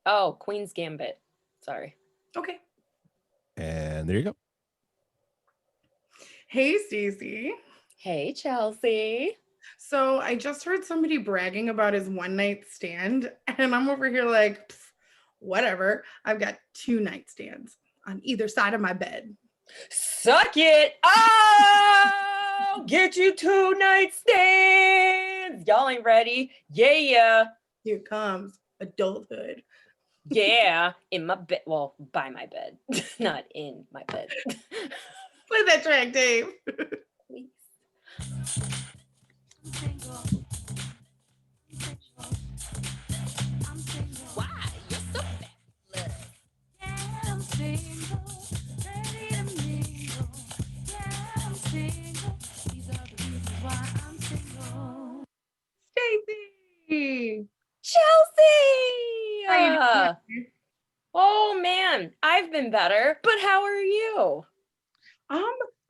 Oh, Queen's Gambit. Sorry. Okay. And there you go. Hey, Stacey. Hey, Chelsea. So I just heard somebody bragging about his one night stand, and I'm over here like, whatever. I've got 2 nightstands on either side of my bed. Suck it. Oh, get you 2 nightstands. Y'all ain't ready. Yeah. Here comes adulthood. Yeah. In my bed. Well, by my bed. Not in my bed. Play that track, Dave. Please. Why? You're so fat. Yeah, I'm single, ready to mingle. Yeah, I'm single. These are the reasons why I'm single. Stacey. Chelsea. How you doing? Oh man, I've been better. But how are you?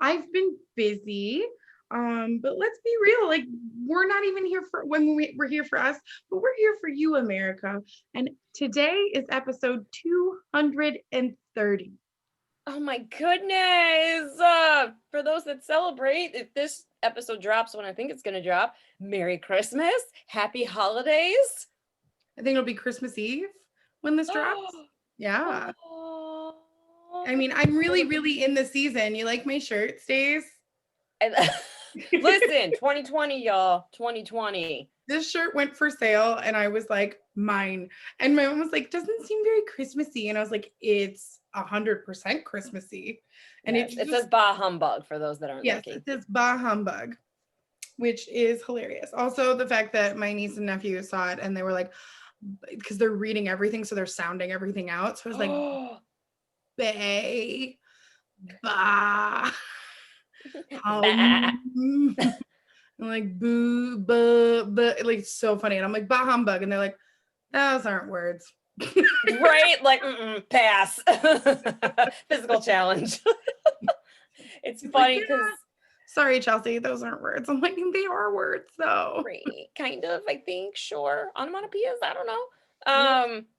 I've been busy. But let's be real, like we're not even here for when we're here for us, but we're here for you, America. And today is episode 230. Oh my goodness. For those that celebrate, if this episode drops when I think it's going to drop, Merry Christmas, Happy Holidays. I think it'll be Christmas Eve when this drops. Yeah. Oh. I mean, I'm really in the season. You like my shirt, Stace? Listen, 2020, y'all. 2020. This shirt went for sale and I was like, mine. And my mom was like, doesn't seem very Christmassy. And I was like, it's 100% Christmassy. And yes, it says bah humbug for those that aren't looking. Yes, it says bah humbug, which is hilarious. Also, the fact that my niece and nephew saw it and they were like, because they're reading everything, so they're sounding everything out. So I was like, bay, bah. I'm like boo, but like it's so funny. And I'm like, bah humbug. And they're like, those aren't words. Right? Like, pass. Physical challenge. It's funny because sorry, Chelsea, those aren't words. I'm like, they are words though. Right, kind of, I think, sure. Onomatopoeias, I don't know.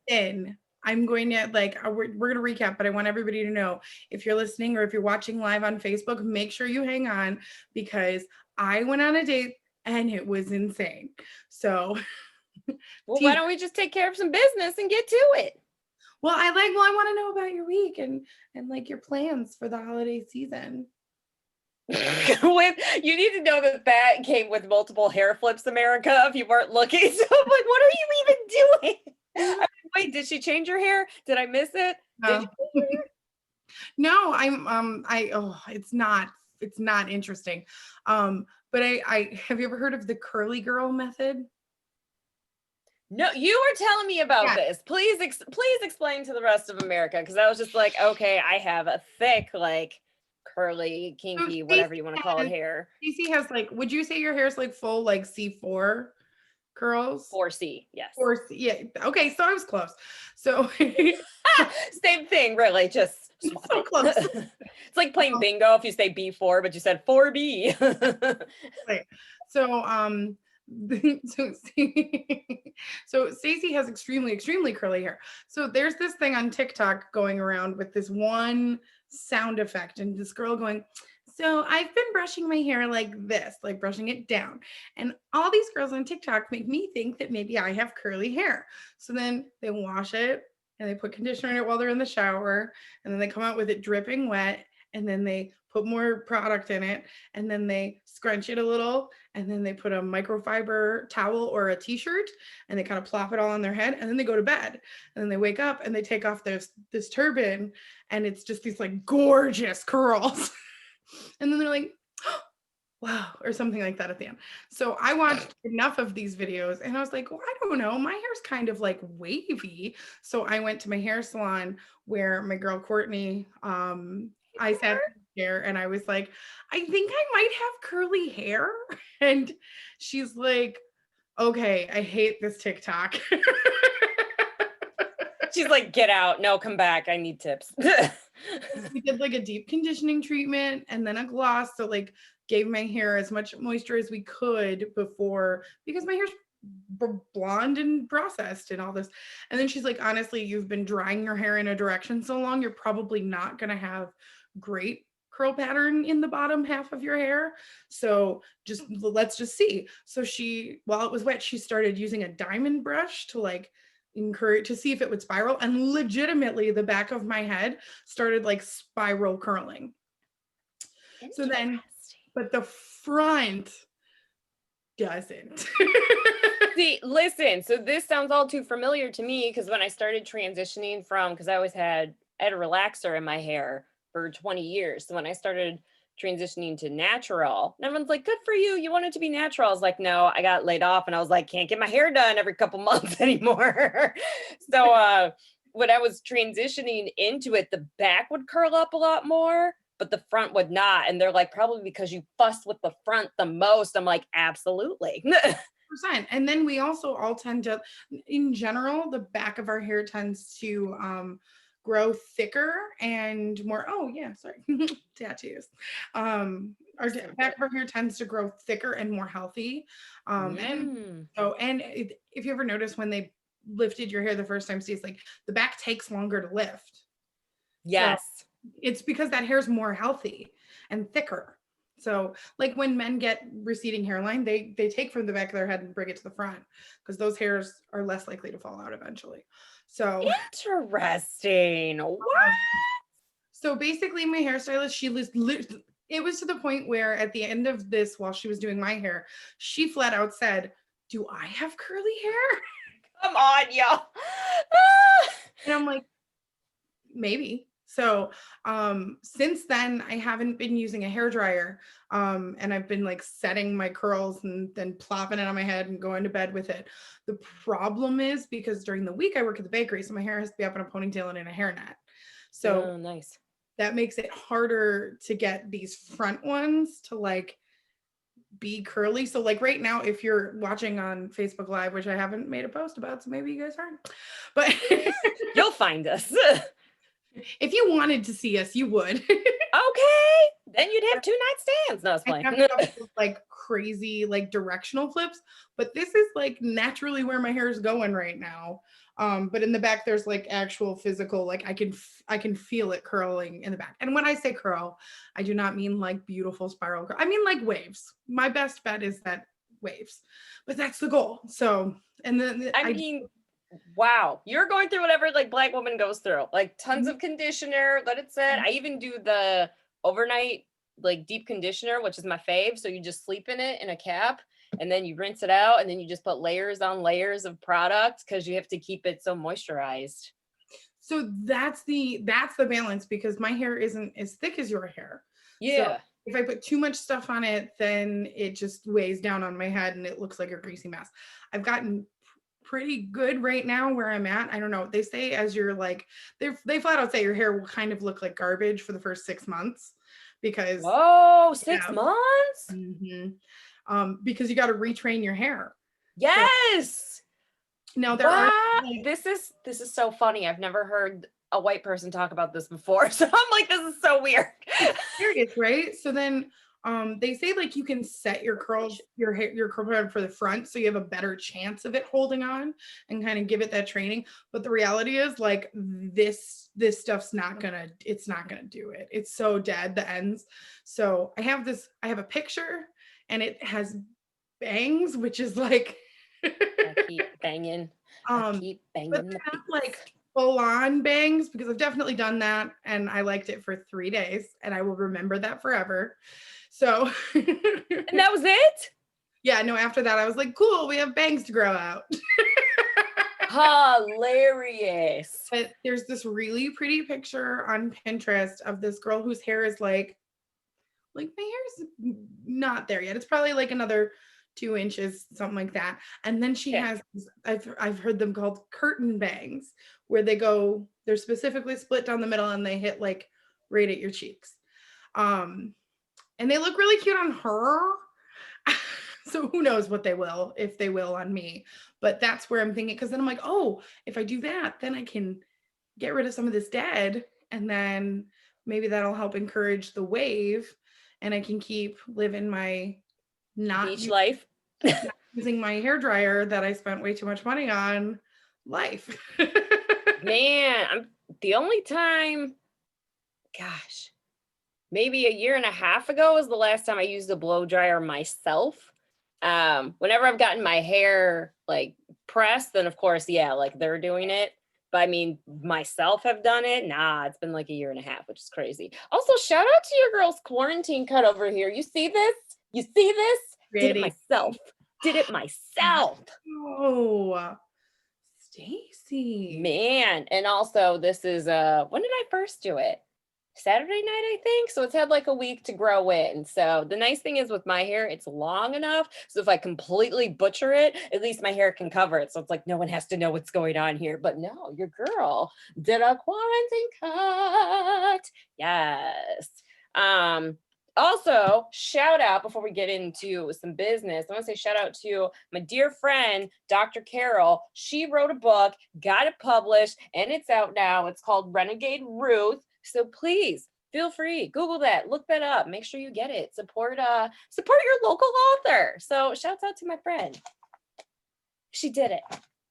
Then I'm going to we're going to recap, but I want everybody to know, if you're listening or if you're watching live on Facebook, make sure you hang on because I went on a date and it was insane. So well, why don't we just take care of some business and get to it? Well, I want to know about your week and like your plans for the holiday season. You need to know that came with multiple hair flips, America, if you weren't looking. So I'm like, what are you even doing? I mean, wait, did she change her hair? Did I miss it? No. No, it's not interesting. But I have you ever heard of the curly girl method? No, you were telling me about this. Please explain to the rest of America, because I was just like, okay, I have a thick, like, curly, kinky, whatever you want to call it, hair. Stacey has would you say your hair's like full, like C4 curls? 4C, yes. 4C, yeah. Okay, so I was close. So same thing, really, just so close. It's like playing bingo if you say B4, but you said 4B. Right. So so Stacey has extremely curly hair. So there's this thing on TikTok going around with this one sound effect and this girl going, so I've been brushing my hair like this, like brushing it down. And all these girls on TikTok make me think that maybe I have curly hair. So then they wash it and they put conditioner in it while they're in the shower. And then they come out with it dripping wet. And then they put more product in it. And then they scrunch it a little. And then they put a microfiber towel or a t-shirt. And they kind of plop it all on their head. And then they go to bed. And then they wake up and they take off this turban. And it's just these like gorgeous curls. And then they're like, oh, wow, or something like that at the end. So I watched enough of these videos and I was like, well, I don't know, my hair's kind of like wavy. So I went to my hair salon where my girl Courtney, I sat there and I was like, I think I might have curly hair. And she's like, okay, I hate this TikTok. She's like, get out. No, come back. I need tips. We did like a deep conditioning treatment and then a gloss. So like gave my hair as much moisture as we could before, because my hair's blonde and processed and all this. And then she's like, honestly, you've been drying your hair in a direction so long, you're probably not going to have great curl pattern in the bottom half of your hair. So let's just see. So she, while it was wet, she started using a diamond brush to like encourage to see if it would spiral. And legitimately the back of my head started like spiral curling. So then, but the front doesn't. See, listen, so this sounds all too familiar to me because when I started transitioning from, because I always had a relaxer in my hair for 20 years. So when I started transitioning to natural, and everyone's like, good for you. You want it to be natural. I was like, no, I got laid off and I was like, can't get my hair done every couple months anymore. So when I was transitioning into it, the back would curl up a lot more, but the front would not. And they're like, probably because you fuss with the front the most. I'm like, absolutely. And then we also all tend to, in general, the back of our hair tends to grow thicker and more, tattoos. Our back of our hair tends to grow thicker and more healthy. And if you ever notice when they lifted your hair the first time, Steve's like, the back takes longer to lift. Yes. So it's because that hair's more healthy and thicker. So like when men get receding hairline, they take from the back of their head and bring it to the front because those hairs are less likely to fall out eventually. So interesting. What? So basically my hairstylist, it was to the point where at the end of this, while she was doing my hair, she flat out said, do I have curly hair? Come on, y'all. And I'm like, maybe. So since then I haven't been using a hair dryer and I've been like setting my curls and then plopping it on my head and going to bed with it. The problem is because during the week I work at the bakery, so my hair has to be up in a ponytail and in a hairnet. So nice. That makes it harder to get these front ones to like be curly. So like right now, if you're watching on Facebook Live, which I haven't made a post about, so maybe you guys aren't, but you'll find us. If you wanted to see us, you would. Okay, then you'd have 2 nightstands. No, it's fine. I have like crazy like directional flips, but this is like naturally where my hair is going right now. But in the back, there's like actual physical, like I can feel it curling in the back. And when I say curl, I do not mean like beautiful spiral curl. I mean like waves. My best bet is that waves, but that's the goal. So, and then I mean, wow, you're going through whatever like Black woman goes through, like tons of conditioner, let it sit. I even do the overnight like deep conditioner, which is my fave. So you just sleep in it in a cap and then you rinse it out and then you just put layers on layers of product because you have to keep it so moisturized. So that's the balance because my hair isn't as thick as your hair. Yeah. So if I put too much stuff on it, then it just weighs down on my head and it looks like a greasy mess. I've gotten pretty good right now where I'm at. I don't know. They say as you're like, they flat out say your hair will kind of look like garbage for the first 6 months because 6 months? Mm-hmm. Because you got to retrain your hair. Yes. So, now there are like, this is so funny. I've never heard a white person talk about this before. So I'm like, this is so weird. It's serious, right? So then they say like you can set your curls, your curl pattern for the front so you have a better chance of it holding on and kind of give it that training. But the reality is like this stuff's not gonna do it. It's so dead, the ends. So I have a picture and it has bangs, which is like I keep banging. but they're not like full on bangs because I've definitely done that and I liked it for 3 days and I will remember that forever. So and that was it? Yeah, no, after that I was like, cool, we have bangs to grow out. Hilarious. But there's this really pretty picture on Pinterest of this girl whose hair is like my hair's not there yet. It's probably like another 2 inches, something like that. And then she has, I've heard them called curtain bangs, where they're specifically split down the middle and they hit like right at your cheeks. And they look really cute on her. So who knows what if they will on me. But that's where I'm thinking, because then I'm like, oh, if I do that, then I can get rid of some of this dead. And then maybe that'll help encourage the wave and I can keep living my beach life. using my hair dryer that I spent way too much money on. Life. Man, the only time, gosh, maybe a year and a half ago was the last time I used a blow dryer myself. Whenever I've gotten my hair like pressed, then of course, yeah, like they're doing it. But I mean, myself have done it. Nah, it's been like a year and a half, which is crazy. Also, shout out to your girl's quarantine cut over here. You see this? You see this? Did it Pretty. myself. Did it myself. Oh, Stacy. Man. And also, this is when did I first do it? Saturday night, I think. So it's had like a week to grow in. So the nice thing is with my hair, it's long enough. So if I completely butcher it, at least my hair can cover it. So it's like no one has to know what's going on here. But no, your girl did a quarantine cut. Yes. Also, shout out before we get into some business. I want to say shout out to my dear friend, Dr. Carol. She wrote a book, got it published, and it's out now. It's called Renegade Ruth. So please feel free, Google that, look that up, make sure you get it. Support your local author. So shouts out to my friend. She did it.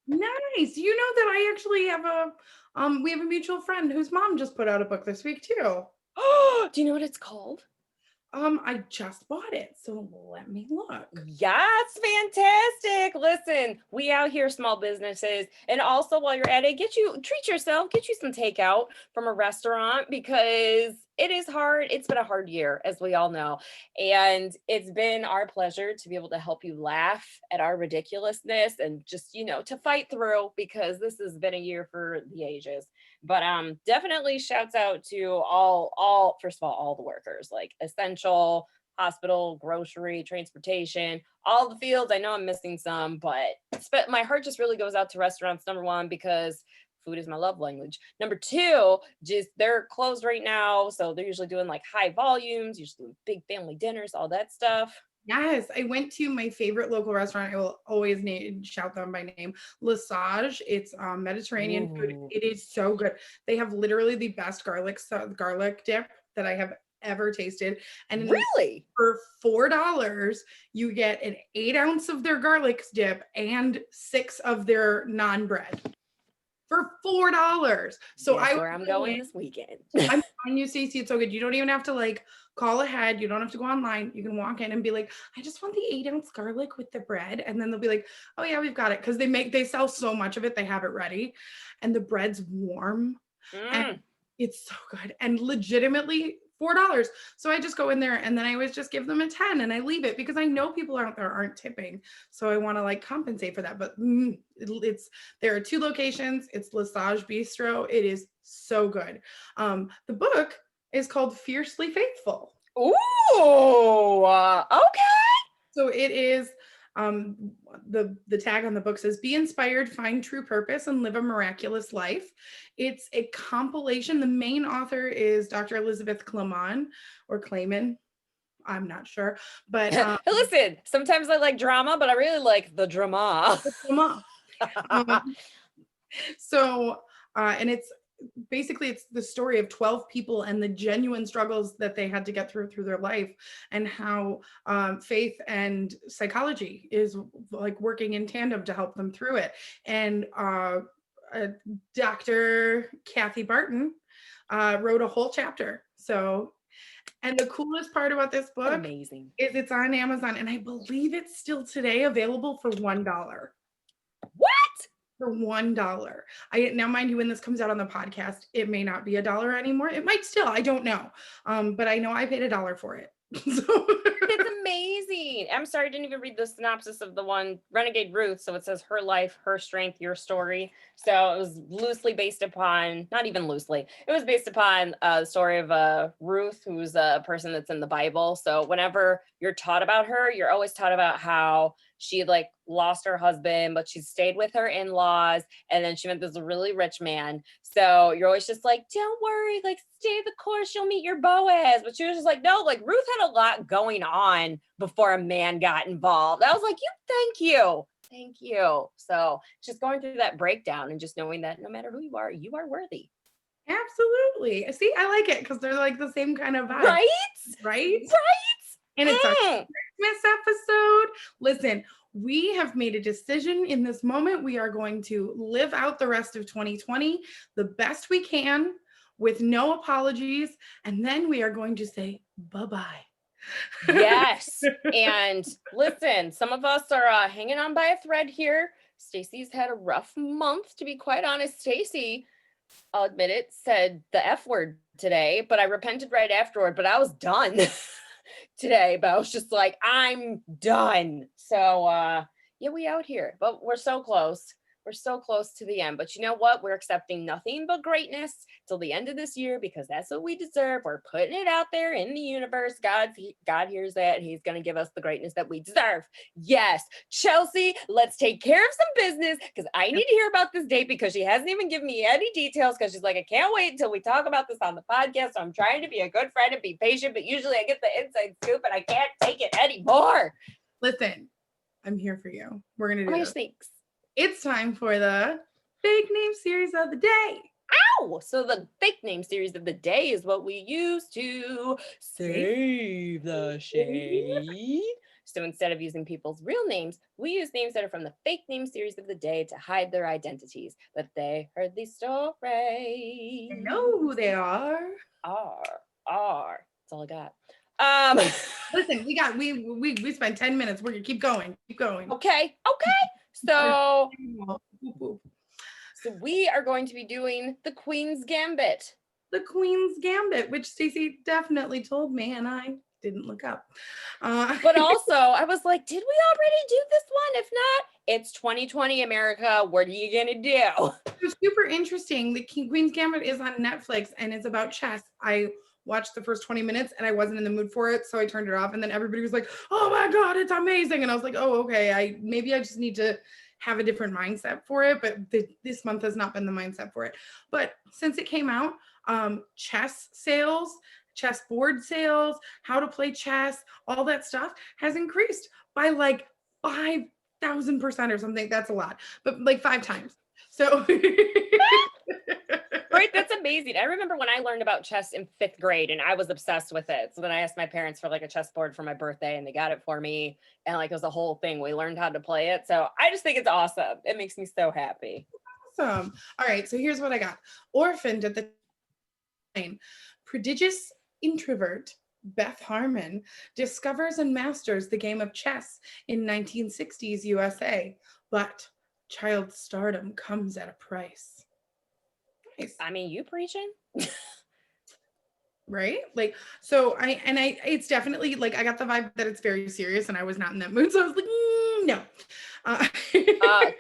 Nice. You know that I actually have we have a mutual friend whose mom just put out a book this week too. Oh, do you know what it's called? I just bought it, so let me look. Yes, fantastic. Listen, we out here, small businesses. And also while you're at it, treat yourself, get you some takeout from a restaurant because it is hard. It's been a hard year, as we all know. And it's been our pleasure to be able to help you laugh at our ridiculousness and just, to fight through because this has been a year for the ages. But definitely shouts out to all first of all the workers, like essential, hospital, grocery, transportation, all the fields. I know I'm missing some, but my heart just really goes out to restaurants, number one, because food is my love language. Number two, just they're closed right now, so they're usually doing like high volumes, usually doing big family dinners, all that stuff. Yes, I went to my favorite local restaurant. I will always shout them by name. Lesage. It's Mediterranean food. It is so good. They have literally the best garlic dip that I have ever tasted. And really, for $4, you get an 8-ounce of their garlic dip and 6 of their naan bread. For $4. So that's where I'm going this weekend. I'm telling you, Stacey, it's so good. You don't even have to like call ahead. You don't have to go online. You can walk in and be like, I just want the 8-ounce garlic with the bread. And then they'll be like, oh yeah, we've got it. Cause they sell so much of it. They have it ready and the bread's warm and it's so good. And legitimately $4. So I just go in there and then I always just give them a 10 and I leave it because I know people out there aren't tipping. So I want to like compensate for that. But there are 2 locations. It's Lesage Bistro. It is so good. The book is called Fiercely Faithful. Ooh, okay. So it is the tag on the book says, be inspired, find true purpose, and live a miraculous life. It's a compilation. The main author is Dr. Elizabeth Clayman or Clayman. I'm not sure, but listen, sometimes I like drama, but I really like the drama. And it's the story of 12 people and the genuine struggles that they had to get through their life and how faith and psychology is like working in tandem to help them through it. And Dr. Kathy Barton wrote a whole chapter. And the coolest part about this book is it's on Amazon and I believe it's still today available for $1. What? For $1. Now, mind you, when this comes out on the podcast, it may not be $1 anymore. It might still, I don't know. But I know I paid $1 for it. It's amazing. I'm sorry, I didn't even read the synopsis of the one, Renegade Ruth. So it says her life, her strength, your story. So it was loosely based upon, not even loosely, it was based upon the story of Ruth, who's a person that's in the Bible. So whenever you're taught about her, you're always taught about how she like lost her husband, but she stayed with her in-laws. And then she met this really rich man. So you're always just like, don't worry, like stay the course, you'll meet your Boaz. But she was just like, no, like Ruth had a lot going on before a man got involved. I was like, thank you. So just going through that breakdown and just knowing that no matter who you are worthy. Absolutely. See, I like it because they're like the same kind of vibe. Right? And it's our Christmas episode. Listen, we have made a decision in this moment. We are going to live out the rest of 2020 the best we can with no apologies. And then we are going to say bye-bye. Yes. And listen, some of us are hanging on by a thread here. Stacy's had a rough month, to be quite honest. Stacy, I'll admit it, said the F word today, but I repented right afterward. But I was done today. But I was just like, I'm done. So yeah, we out here, but we're so close. We're so close to the end. But you know what? We're accepting nothing but greatness till the end of this year because that's what we deserve. We're putting it out there in the universe. God hears that. He's going to give us the greatness that we deserve. Yes. Chelsea, let's take care of some business because I need to hear about this date because she hasn't even given me any details because she's like, I can't wait until we talk about this on the podcast. So I'm trying to be a good friend and be patient, but usually I get the inside scoop and I can't take it anymore. Listen, I'm here for you. We're going to do this. Thanks. It's time for the fake name series of the day. Ow! So the fake name series of the day is what we use to save the shade. So instead of using people's real names, we use names that are from the fake name series of the day to hide their identities. But they heard the story. I know who they are. That's all I got. Listen, we spent 10 minutes. We're gonna keep going. Okay. So we are going to be doing the Queen's Gambit. The Queen's Gambit, which Stacey definitely told me, and I didn't look up. But also, I was like, did we already do this one? If not, it's 2020 America. What are you gonna do? It's super interesting. The Queen's Gambit is on Netflix, and it's about chess. I watched the first 20 minutes and I wasn't in the mood for it, so I turned it off. And then everybody was like, oh my God, it's amazing. And I was like, oh, okay, maybe I just need to have a different mindset for it. But this month has not been the mindset for it. But since it came out, chess sales, chessboard sales, how to play chess, all that stuff has increased by like 5,000% or something. That's a lot, but like 5 times. So Right, that's amazing. I remember when I learned about chess in 5th grade and I was obsessed with it. So then I asked my parents for like a chessboard for my birthday and they got it for me. And like it was a whole thing. We learned how to play it. So I just think it's awesome. It makes me so happy. Awesome. All right, so here's what I got. Orphaned at the time, prodigious introvert Beth Harmon discovers and masters the game of chess in 1960s USA, but child stardom comes at a price. Nice. I mean, you preaching? Right? Like, so it's definitely like, I got the vibe that it's very serious and I was not in that mood. So I was like, no.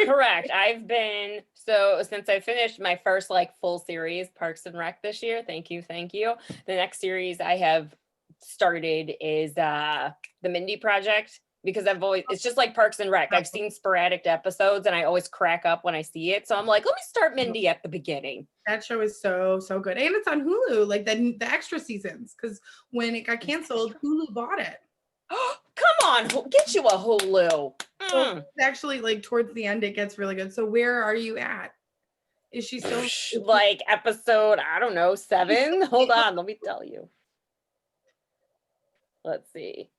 Correct. Since I finished my first like full series, Parks and Rec this year, thank you. The next series I have started is the Mindy Project. Because it's just like Parks and Rec. I've seen sporadic episodes and I always crack up when I see it. So I'm like, let me start Mindy at the beginning. That show is so good. And it's on Hulu, like the extra seasons. Because when it got canceled, Hulu bought it. Come on, get you a Hulu. So it's actually like towards the end, it gets really good. So where are you at? Is she still like episode, I don't know, 7? Hold on, let me tell you. Let's see.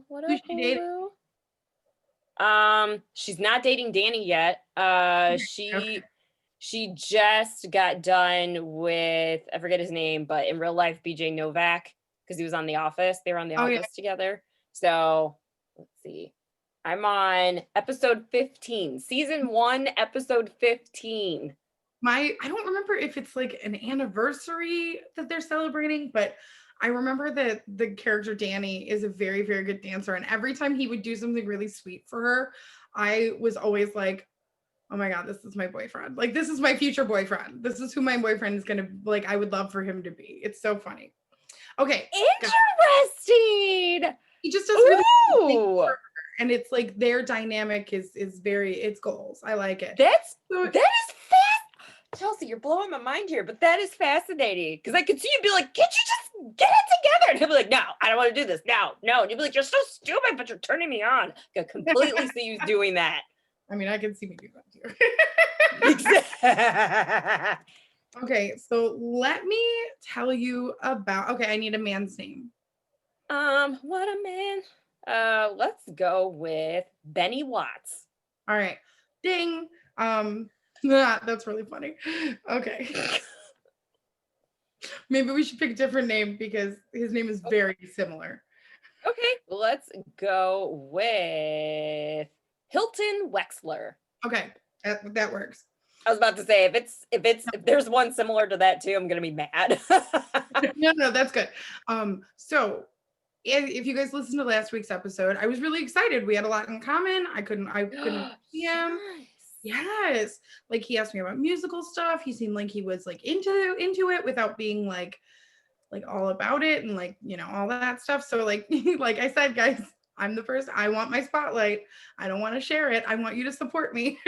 What Who's she dating? She's not dating Danny yet. She just got done with, I forget his name, but in real life, BJ Novak, because he was on The Office. They were on The Office together. So let's see. I'm on episode 15, season 1, episode 15. I don't remember if it's like an anniversary that they're celebrating, but I remember that the character Danny is a very, very good dancer. And every time he would do something really sweet for her, I was always like, oh my God, this is my boyfriend. Like, this is my future boyfriend. This is who my boyfriend is going to, like, I would love for him to be. It's so funny. Okay. Interesting. He just does really good things for her. And it's like their dynamic is very, it's goals. I like it. That is Chelsea, you're blowing my mind here, but that is fascinating because I could see you be like, can't you just get it together? And he'll be like, no, I don't want to do this. No. And you'll be like, you're so stupid, but you're turning me on. I could completely see you doing that. I mean, I can see me do that too. Okay, so let me tell you about, I need a man's name. What a man. Let's go with Benny Watts. All right. Ding. That's really funny. Okay. Maybe we should pick a different name because his name is very similar. Okay, let's go with Hilton Wexler. Okay, that works. I was about to say if there's one similar to that too, I'm gonna be mad. No, that's good. So if you guys listened to last week's episode, I was really excited. We had a lot in common. I couldn't see him. Yes. Like he asked me about musical stuff. He seemed like he was like into it without being like all about it and like, all that stuff. So like like I said, guys, I'm the first. I want my spotlight. I don't want to share it. I want you to support me.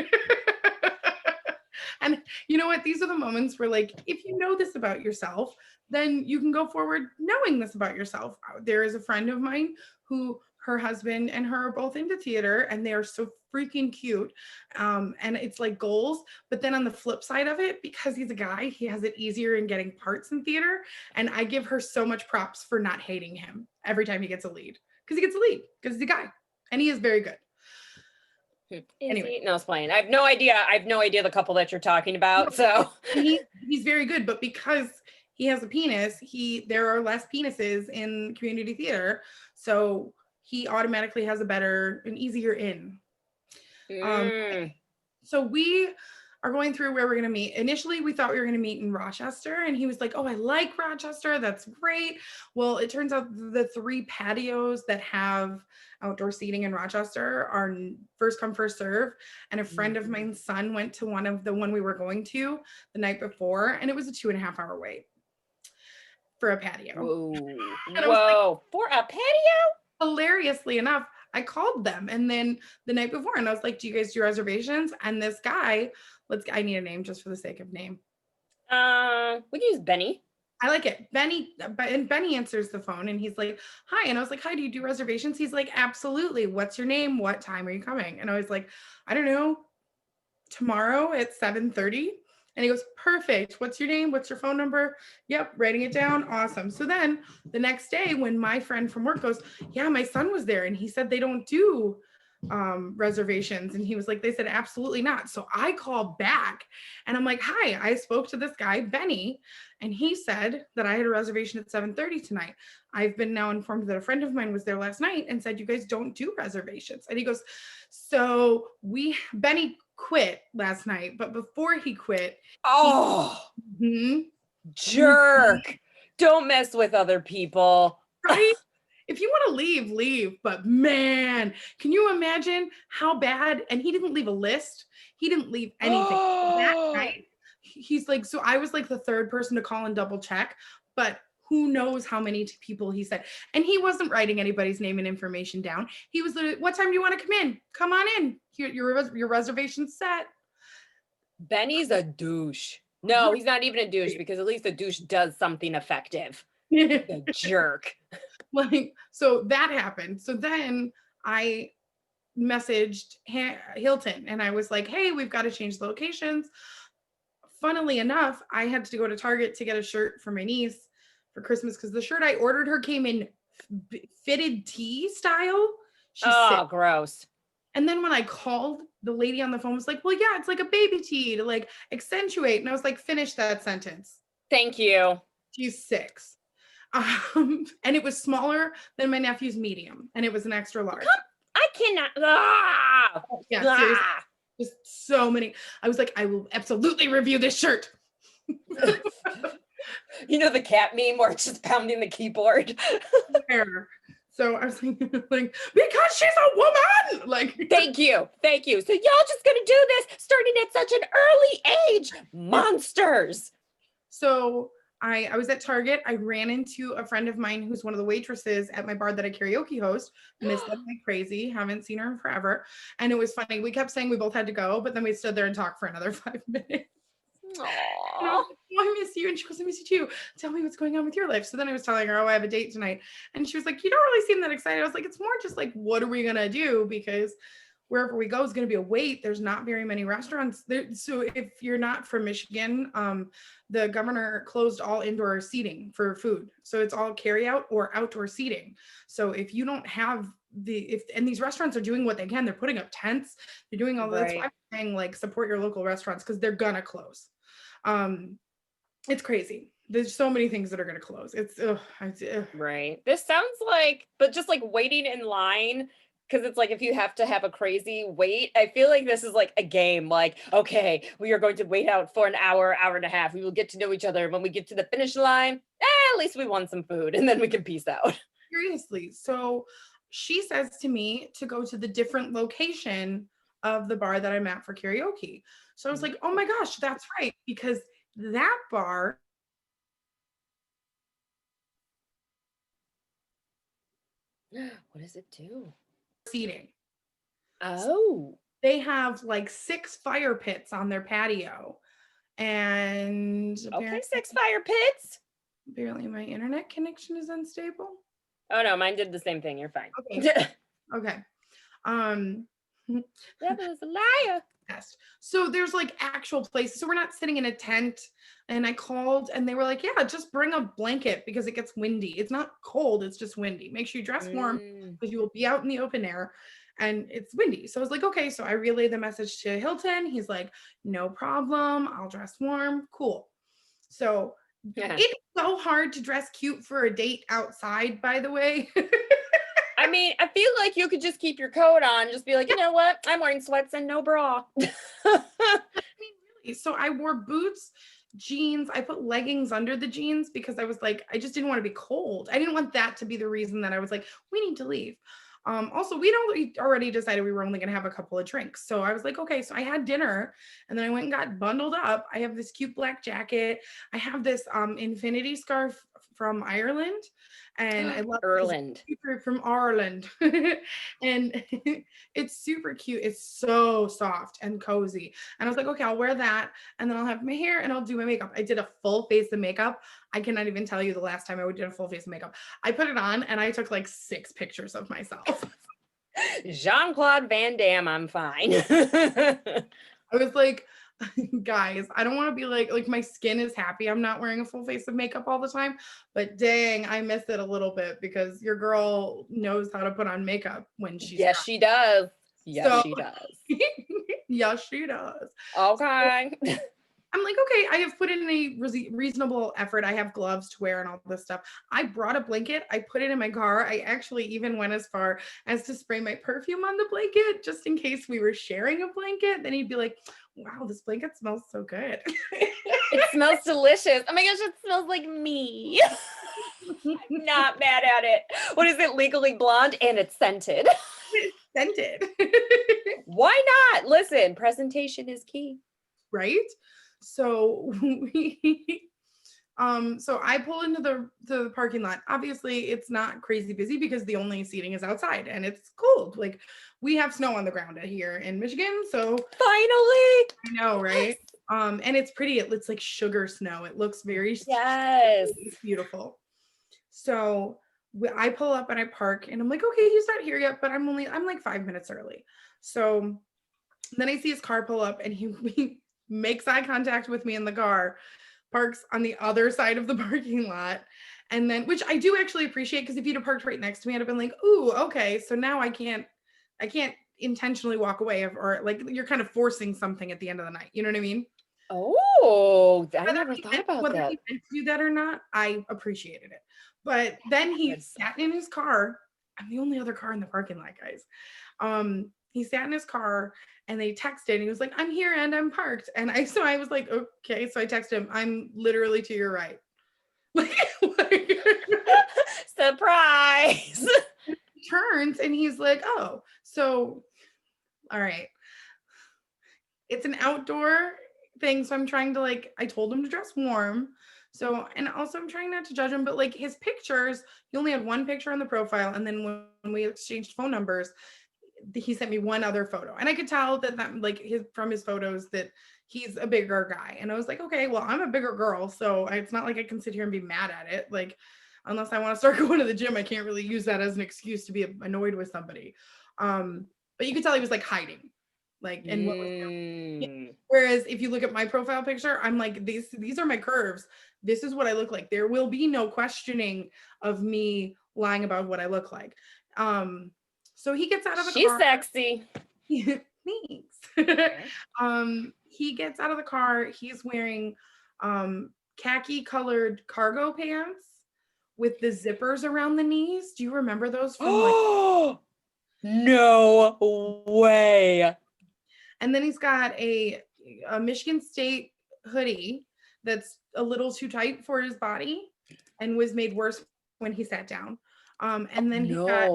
And you know what? These are the moments where like, if you know this about yourself, then you can go forward knowing this about yourself. There is a friend of mine who her husband and her are both into theater and they are so freaking cute. And it's like goals. But then on the flip side of it, because he's a guy, he has it easier in getting parts in theater. And I give her so much props for not hating him every time he gets a lead. Because he gets a lead, because he's a guy. And he is very good. Anyway. No, it's fine. I have no idea the couple that you're talking about. So he's very good, but because he has a penis, there are less penises in community theater, so he automatically has an easier in. So we are going through where we're going to meet. Initially, we thought we were going to meet in Rochester, and he was like, "Oh, I like Rochester. That's great." Well, it turns out the 3 patios that have outdoor seating in Rochester are first come, first serve. And a friend of mine's son went to one we were going to the night before, and it was a 2.5-hour wait for a patio. Whoa. For a patio? Hilariously enough, I called them and then the night before and I was like, "Do you guys do reservations?" And this guy, I need a name just for the sake of name. We can use Benny. I like it. Benny answers the phone and he's like, "Hi." And I was like, "Hi, do you do reservations?" He's like, "Absolutely. What's your name? What time are you coming?" And I was like, "I don't know, tomorrow at 7:30. And he goes, "Perfect. What's your name? What's your phone number?" "Yep, writing it down." Awesome. So then the next day when my friend from work goes, "Yeah, my son was there and he said they don't do reservations." And he was like, "They said absolutely not." So I called back and I'm like, "Hi, I spoke to this guy, Benny, and he said that I had a reservation at 7:30 tonight. I've been now informed that a friend of mine was there last night and said you guys don't do reservations." And he goes, "So Benny quit last night, but before he quit." Jerk. Don't mess with other people. Right? If you want to leave, but man, can you imagine how bad? And he didn't leave a list. He didn't leave anything. That night, he's like, so I was like the 3rd person to call and double check, but who knows how many people he said. And he wasn't writing anybody's name and information down. He was literally, "What time do you want to come in? Come on in. Your reservation's set." Benny's a douche. No, he's not even a douche because at least a douche does something effective. The jerk. Like, so that happened. So then I messaged Hilton and I was like, "Hey, we've got to change the locations." Funnily enough, I had to go to Target to get a shirt for my niece for Christmas because the shirt I ordered her came in fitted tee style. Gross. And then when I called, the lady on the phone was like, "Well, yeah, it's like a baby tee to like accentuate." And I was like, "Finish that sentence." Thank you. She's 6. And it was smaller than my nephew's medium, and it was an extra large. I cannot. Yeah, seriously, just so many. I was like, "I will absolutely review this shirt." You know the cat meme where it's just pounding the keyboard. So I was like, because she's a woman. Like, thank you. So y'all just gonna do this starting at such an early age, monsters. So I was at Target. I ran into a friend of mine who's one of the waitresses at my bar that I karaoke host. Missed them like crazy. Haven't seen her in forever. And it was funny. We kept saying we both had to go, but then we stood there and talked for another 5 minutes. Aww. And I was like, "Oh, I miss you." And she goes, "I miss you too. Tell me what's going on with your life." So then I was telling her, "Oh, I have a date tonight." And she was like, "You don't really seem that excited." I was like, "It's more just like, what are we going to do? Because wherever we go is going to be a wait. There's not very many restaurants there. So if you're not from Michigan, the governor closed all indoor seating for food. So it's all carry out or outdoor seating. So if you don't have and these restaurants are doing what they can. They're putting up tents. They're doing all that's why Right. I'm saying like support your local restaurants because they're gonna close. It's crazy. There's so many things that are gonna close. It's Right. This sounds like, but just like waiting in line, because it's like if you have to have a crazy wait, I feel like this is like a game. Like, okay, we are going to wait out for an hour, hour and a half. We will get to know each other. When we get to the finish line, at least we won some food, and then we can peace out. seriously. So she says to me to go to the different location of the bar that I'm at for karaoke. So I was like, oh my gosh, that's right. Because that bar What does it do? seating. Oh, They have like 6 fire pits on their patio. And okay. 6 fire pits. apparently my internet connection is unstable. Oh no, mine did the same thing. You're fine. Okay. Okay. Devil's a liar. Yes. So there's like actual places. So we're not sitting in a tent. And I called and they were like, yeah, just bring a blanket because it gets windy. It's not cold, it's just windy. Make sure you dress warm because you will be out in the open air and it's windy. So I was like, okay. So I relayed the message to Hilton. He's like, no problem. I'll dress warm. Cool. So Yeah. it's so hard to dress cute for a date outside, by the way. I mean, I feel like you could just keep your coat on, just be like, you know what? I'm wearing sweats and no bra. Really. So I wore boots, jeans. I put leggings under the jeans because I was like, I just didn't want to be cold. I didn't want that to be the reason that I was like, we need to leave. Also, we already decided we were only going to have a couple of drinks. So I was like, okay, so I had dinner and then I went and got bundled up. I have this cute black jacket. I have this infinity scarf from Ireland and I love Ireland. from Ireland. And it's super cute. It's so soft and cozy. And I was like, okay, I'll wear that and then I'll have my hair and I'll do my makeup. I did a full face of makeup. I cannot even tell you the last time I did a full face of makeup. I put it on and I took like 6 pictures of myself. Jean-Claude Van Damme, I'm fine. I was like, guys, I don't want to be like my skin is happy I'm not wearing a full face of makeup all the time, but dang, I miss it a little bit because your girl knows how to put on makeup when she's Yes, she does. Yes, she does. Yes, she does. Okay. I'm like, okay, I have put in a reasonable effort. I have gloves to wear and all this stuff. I brought a blanket. I put it in my car. I actually even went as far as to spray my perfume on the blanket just in case we were sharing a blanket. Then he'd be like, wow, this blanket smells so good. It smells delicious. Oh my gosh, it smells like me. I'm not mad at it. What is it? Legally Blonde and it's scented. It's scented. Why not? Listen, presentation is key. Right? So so I pull into the parking lot. Obviously, it's not crazy busy because the only seating is outside and it's cold. Like we have snow on the ground here in Michigan, so Finally. I know, right? And it's pretty. It's like sugar snow. It looks very Yes. it's beautiful. So I pull up and I park and I'm like, okay, he's not here yet, but I'm like 5 minutes early. So then I see his car pull up and he makes eye contact with me in the car, parks on the other side of the parking lot. And then, which I do actually appreciate because if he'd have parked right next to me, I'd have been like, ooh, okay. So now I can't intentionally walk away or like you're kind of forcing something at the end of the night. You know what I mean? Oh, I never thought about whether that. he meant to do that or not, I appreciated it. But then he sat in his car. I'm the only other car in the parking lot, guys. He sat in his car and they texted and he was like, I'm here and I'm parked. And I was like, okay. So I texted him, I'm literally to your right. Surprise. He turns and he's like, oh, so all right. It's an outdoor thing. So I'm trying to I told him to dress warm. So, and also I'm trying not to judge him, but like his pictures, he only had one picture on the profile. And then when we exchanged phone numbers, he sent me one other photo. And I could tell that from his photos that he's a bigger guy. And I was like, okay, well, I'm a bigger girl. So it's not like I can sit here and be mad at it. Like, unless I want to start going to the gym, I can't really use that as an excuse to be annoyed with somebody. But you could tell he was like hiding. And what was whereas if you look at my profile picture, I'm like, these are my curves. This is what I look like. There will be no questioning of me lying about what I look like. So he gets out of the She's car. sexy. Thanks. He gets out of the car. He's wearing khaki colored cargo pants with the zippers around the knees. Do you remember those from like no way. And then he's got a Michigan State hoodie that's a little too tight for his body and was made worse when he sat down. And then he's got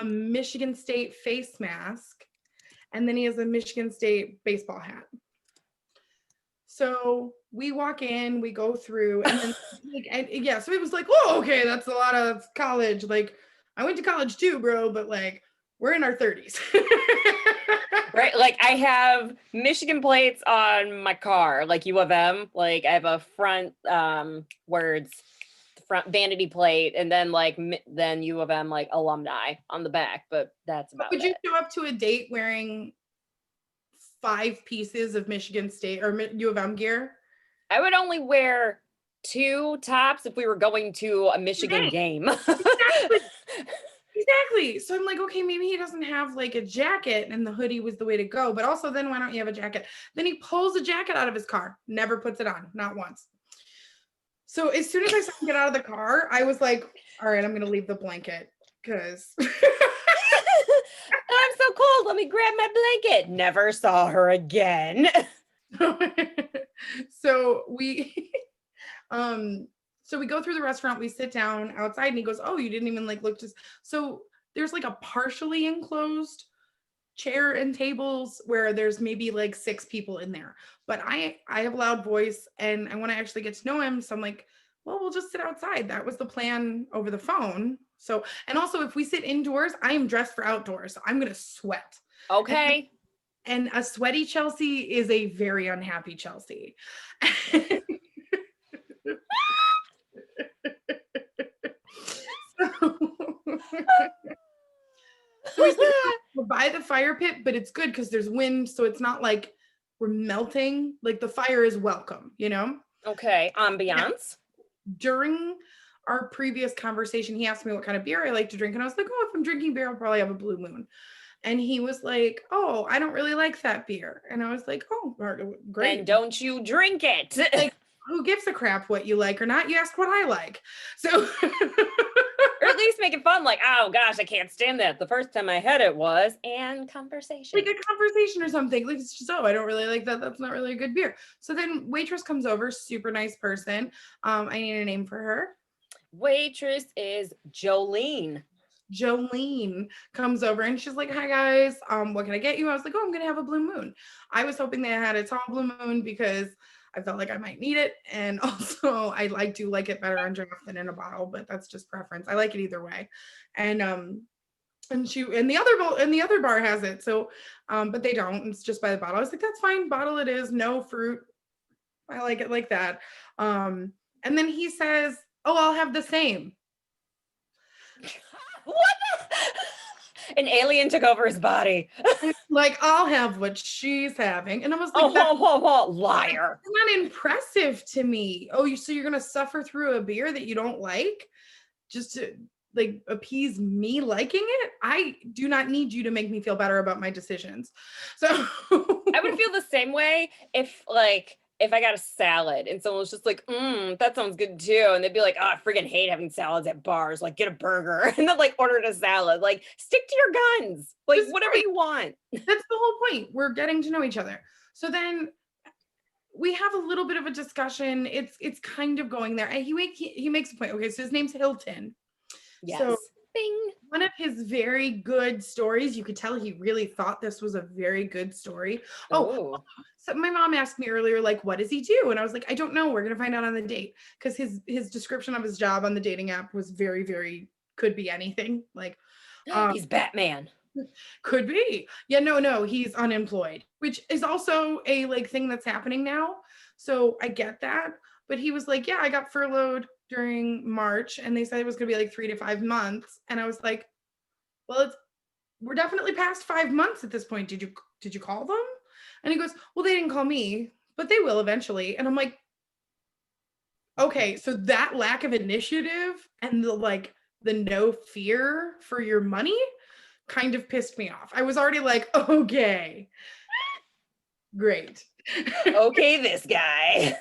a Michigan State face mask. And then he has a Michigan State baseball hat. So we walk in, we go through, and then so it was like, oh, okay, that's a lot of college. Like, I went to college too, bro, but like, we're in our 30s. Right, like I have Michigan plates on my car, like U of M. Like I have a front words, front vanity plate, and then like then U of M like alumni on the back. But that's about Would it. you show up to a date wearing 5 pieces of Michigan State or U of M gear? I would only wear 2 tops if we were going to a Michigan game. Exactly. So I'm like, okay, maybe he doesn't have like a jacket and the hoodie was the way to go. But also then why don't you have a jacket? Then he pulls a jacket out of his car, never puts it on, not once. So as soon as I saw him get out of the car, I was like, all right, I'm going to leave the blanket because I'm so cold. Let me grab my blanket. Never saw her again. So we go through the restaurant, we sit down outside and he goes, oh, you didn't even like look just. So there's like a partially enclosed chair and tables where there's maybe like 6 people in there. But I have a loud voice and I want to actually get to know him. So I'm like, well, we'll just sit outside. That was the plan over the phone. So, and also if we sit indoors, I am dressed for outdoors. So I'm going to sweat. Okay. And a sweaty Chelsea is a very unhappy Chelsea. So we're by the fire pit, but it's good because there's wind, so it's not like we're melting. Like the fire is welcome, you know? Okay. Ambiance. Yeah. During our previous conversation, he asked me what kind of beer I like to drink, and I was like, oh, if I'm drinking beer, I'll probably have a Blue Moon. And he was like, oh, I don't really like that beer. And I was like, oh, great. And don't you drink it. Like, who gives a crap what you like or not? You ask what I like. So or at least make it fun. Like, oh gosh, I can't stand that. The first time I had it was and conversation. Like a conversation or something. Like, it's just, oh, I don't really like that. That's not really a good beer. So then waitress comes over, super nice person. I need a name for her. Waitress is Jolene. Jolene comes over and she's like, hi guys, what can I get you? I was like, oh, I'm gonna have a Blue Moon. I was hoping they had a tall Blue Moon because I felt like I might need it, and also I do like it better on draft than in a bottle, but that's just preference. I like it either way. And the other bar has it, so but they don't. It's just by the bottle. I was like, that's fine, bottle it is, no fruit. I like it like that. And then he says, oh, I'll have the same. What? An alien took over his body. Like, I'll have what she's having. And I was like, that's liar. not impressive to me. Oh, so you're going to suffer through a beer that you don't like just to like appease me liking it? I do not need you to make me feel better about my decisions. So I would feel the same way if I got a salad and someone was just like, that sounds good too. And they'd be like, oh, I freaking hate having salads at bars. Like, get a burger. And then like ordered a salad. Like, stick to your guns. Like, whatever you want. That's the whole point. We're getting to know each other. So then we have a little bit of a discussion. It's kind of going there. And he makes a point. Okay, so his name's Hilton. Yes. So Bing. One of his very good stories, you could tell he really thought this was a very good story. Oh, so my mom asked me earlier, like, what does he do? And I was like, I don't know. We're going to find out on the date. Because his description of his job on the dating app was very, very, could be anything. Like, he's Batman. Could be. Yeah, no, he's unemployed, which is also a like thing that's happening now. So I get that. But he was like, yeah, I got furloughed during March and they said it was going to be like 3 to 5 months. And I was like, well, we're definitely past 5 months at this point. Did you call them? And he goes, well, they didn't call me, but they will eventually. And I'm like, okay, so that lack of initiative and the no fear for your money kind of pissed me off. I was already like, okay, great. Okay, this guy.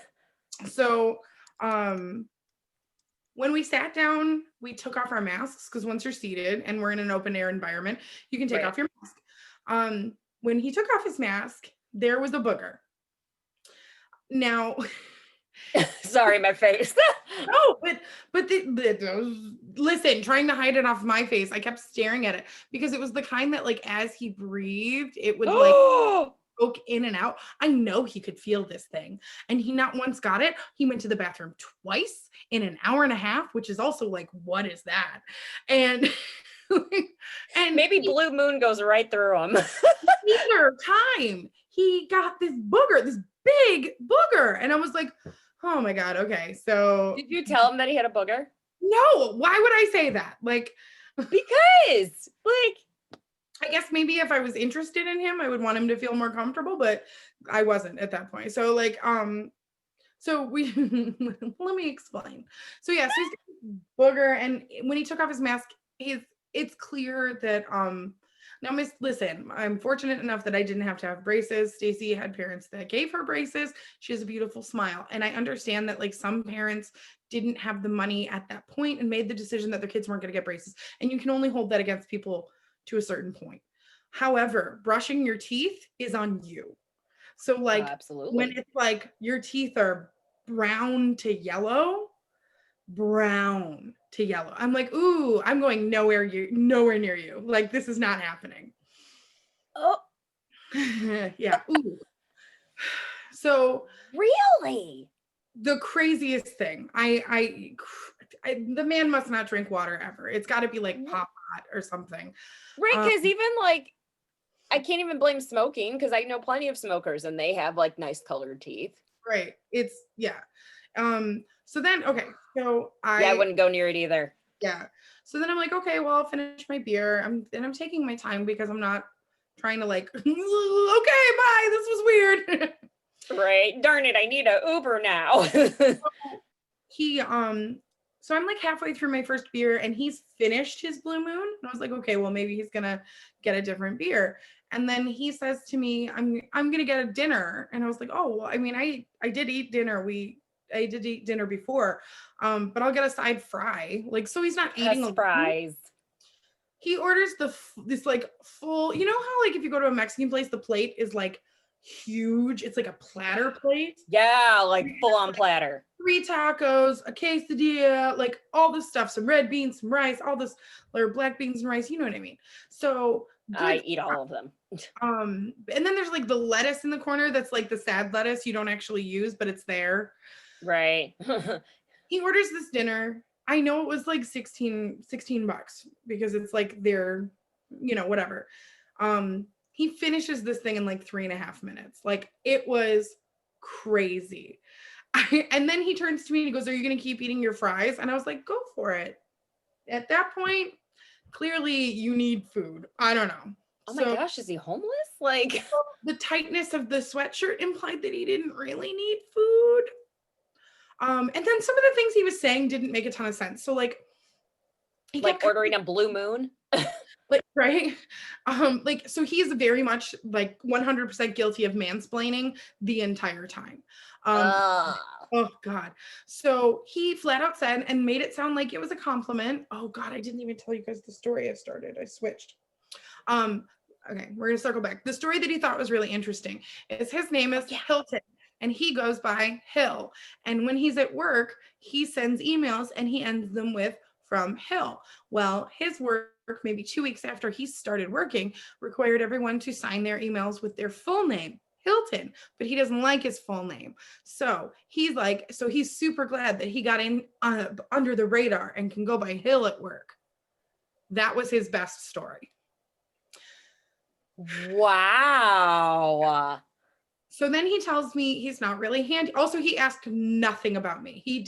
So when we sat down, we took off our masks because once you're seated and we're in an open air environment, you can take Right. off your mask. When he took off his mask, there was a booger. Now, Sorry, my face. no, listen, trying to hide it off my face, I kept staring at it because it was the kind that, like, as he breathed, it would like poke in and out. I know he could feel this thing, and he not once got it. He went to the bathroom twice in an hour and a half, which is also like, what is that? And and Maybe Blue Moon goes right through him. either time he got this booger, this big booger, and I was like, oh my god, okay. So Did you tell him that he had a booger? no, why would I say that? Like, Because, like, I guess maybe if I was interested in him, I would want him to feel more comfortable, but I wasn't at that point. So like, so we let me explain. So yes, he's booger, and when he took off his mask, it's clear that now listen, I'm fortunate enough that I didn't have to have braces. Stacy had parents that gave her braces. She has a beautiful smile, and I understand that like some parents didn't have the money at that point and made the decision that their kids weren't going to get braces, and you can only hold that against people to a certain point. However, brushing your teeth is on you. So like absolutely. when it's like your teeth are brown to yellow, I'm like, ooh, I'm going nowhere near you. Like, this is not happening. Oh, yeah. Ooh. So really? the craziest thing, I the man must not drink water ever. It's got to be like Pop Hot or something. Right, because even like, I can't even blame smoking because I know plenty of smokers and they have like nice colored teeth. Right. It's yeah. So then okay, so I wouldn't go near it either. Yeah. So then I'm like, okay, well, I'll finish my beer. I'm taking my time because I'm not trying to like, okay, bye. This was weird. Right. Darn it, I need a Uber now. So I'm like halfway through my first beer and he's finished his Blue Moon. And I was like, okay, well, maybe he's gonna get a different beer. And then he says to me, I'm gonna get a dinner. And I was like, oh, well, I mean, I did eat dinner. I did eat dinner before, but I'll get a side fry. Like, so he's not eating fries. He orders this like full, you know how like if you go to a Mexican place, the plate is like huge. It's like a platter plate. Yeah, like full on platter. 3 tacos, a quesadilla, like all this stuff, some red beans, some rice, all this, or black beans and rice, you know what I mean? So I eat all of them. And then there's like the lettuce in the corner that's like the sad lettuce you don't actually use, but it's there. Right. He orders this dinner. I know it was like 16 bucks because it's like their, you know, whatever. He finishes this thing in like 3.5 minutes. Like, it was crazy. And then he turns to me and he goes, are you going to keep eating your fries? And I was like, go for it. At that point, clearly you need food. I don't know. Oh my gosh, is he homeless? Like, the tightness of the sweatshirt implied that he didn't really need food. And then some of the things he was saying didn't make a ton of sense. So like ordering a Blue Moon. Like, right. Like, so he's very much like 100% guilty of mansplaining the entire time. Oh God. So he flat out said and made it sound like it was a compliment. Oh God, I didn't even tell you guys the story I started. I switched. Okay, we're gonna circle back. The story that he thought was really interesting is his name is Hilton. And he goes by Hill. And when he's at work, he sends emails and he ends them with from Hill. Well, his work, maybe 2 weeks after he started working, required everyone to sign their emails with their full name, Hilton, but he doesn't like his full name. So he's super glad that he got in under the radar and can go by Hill at work. That was his best story. Wow. So then he tells me he's not really handy. Also, he asked nothing about me. He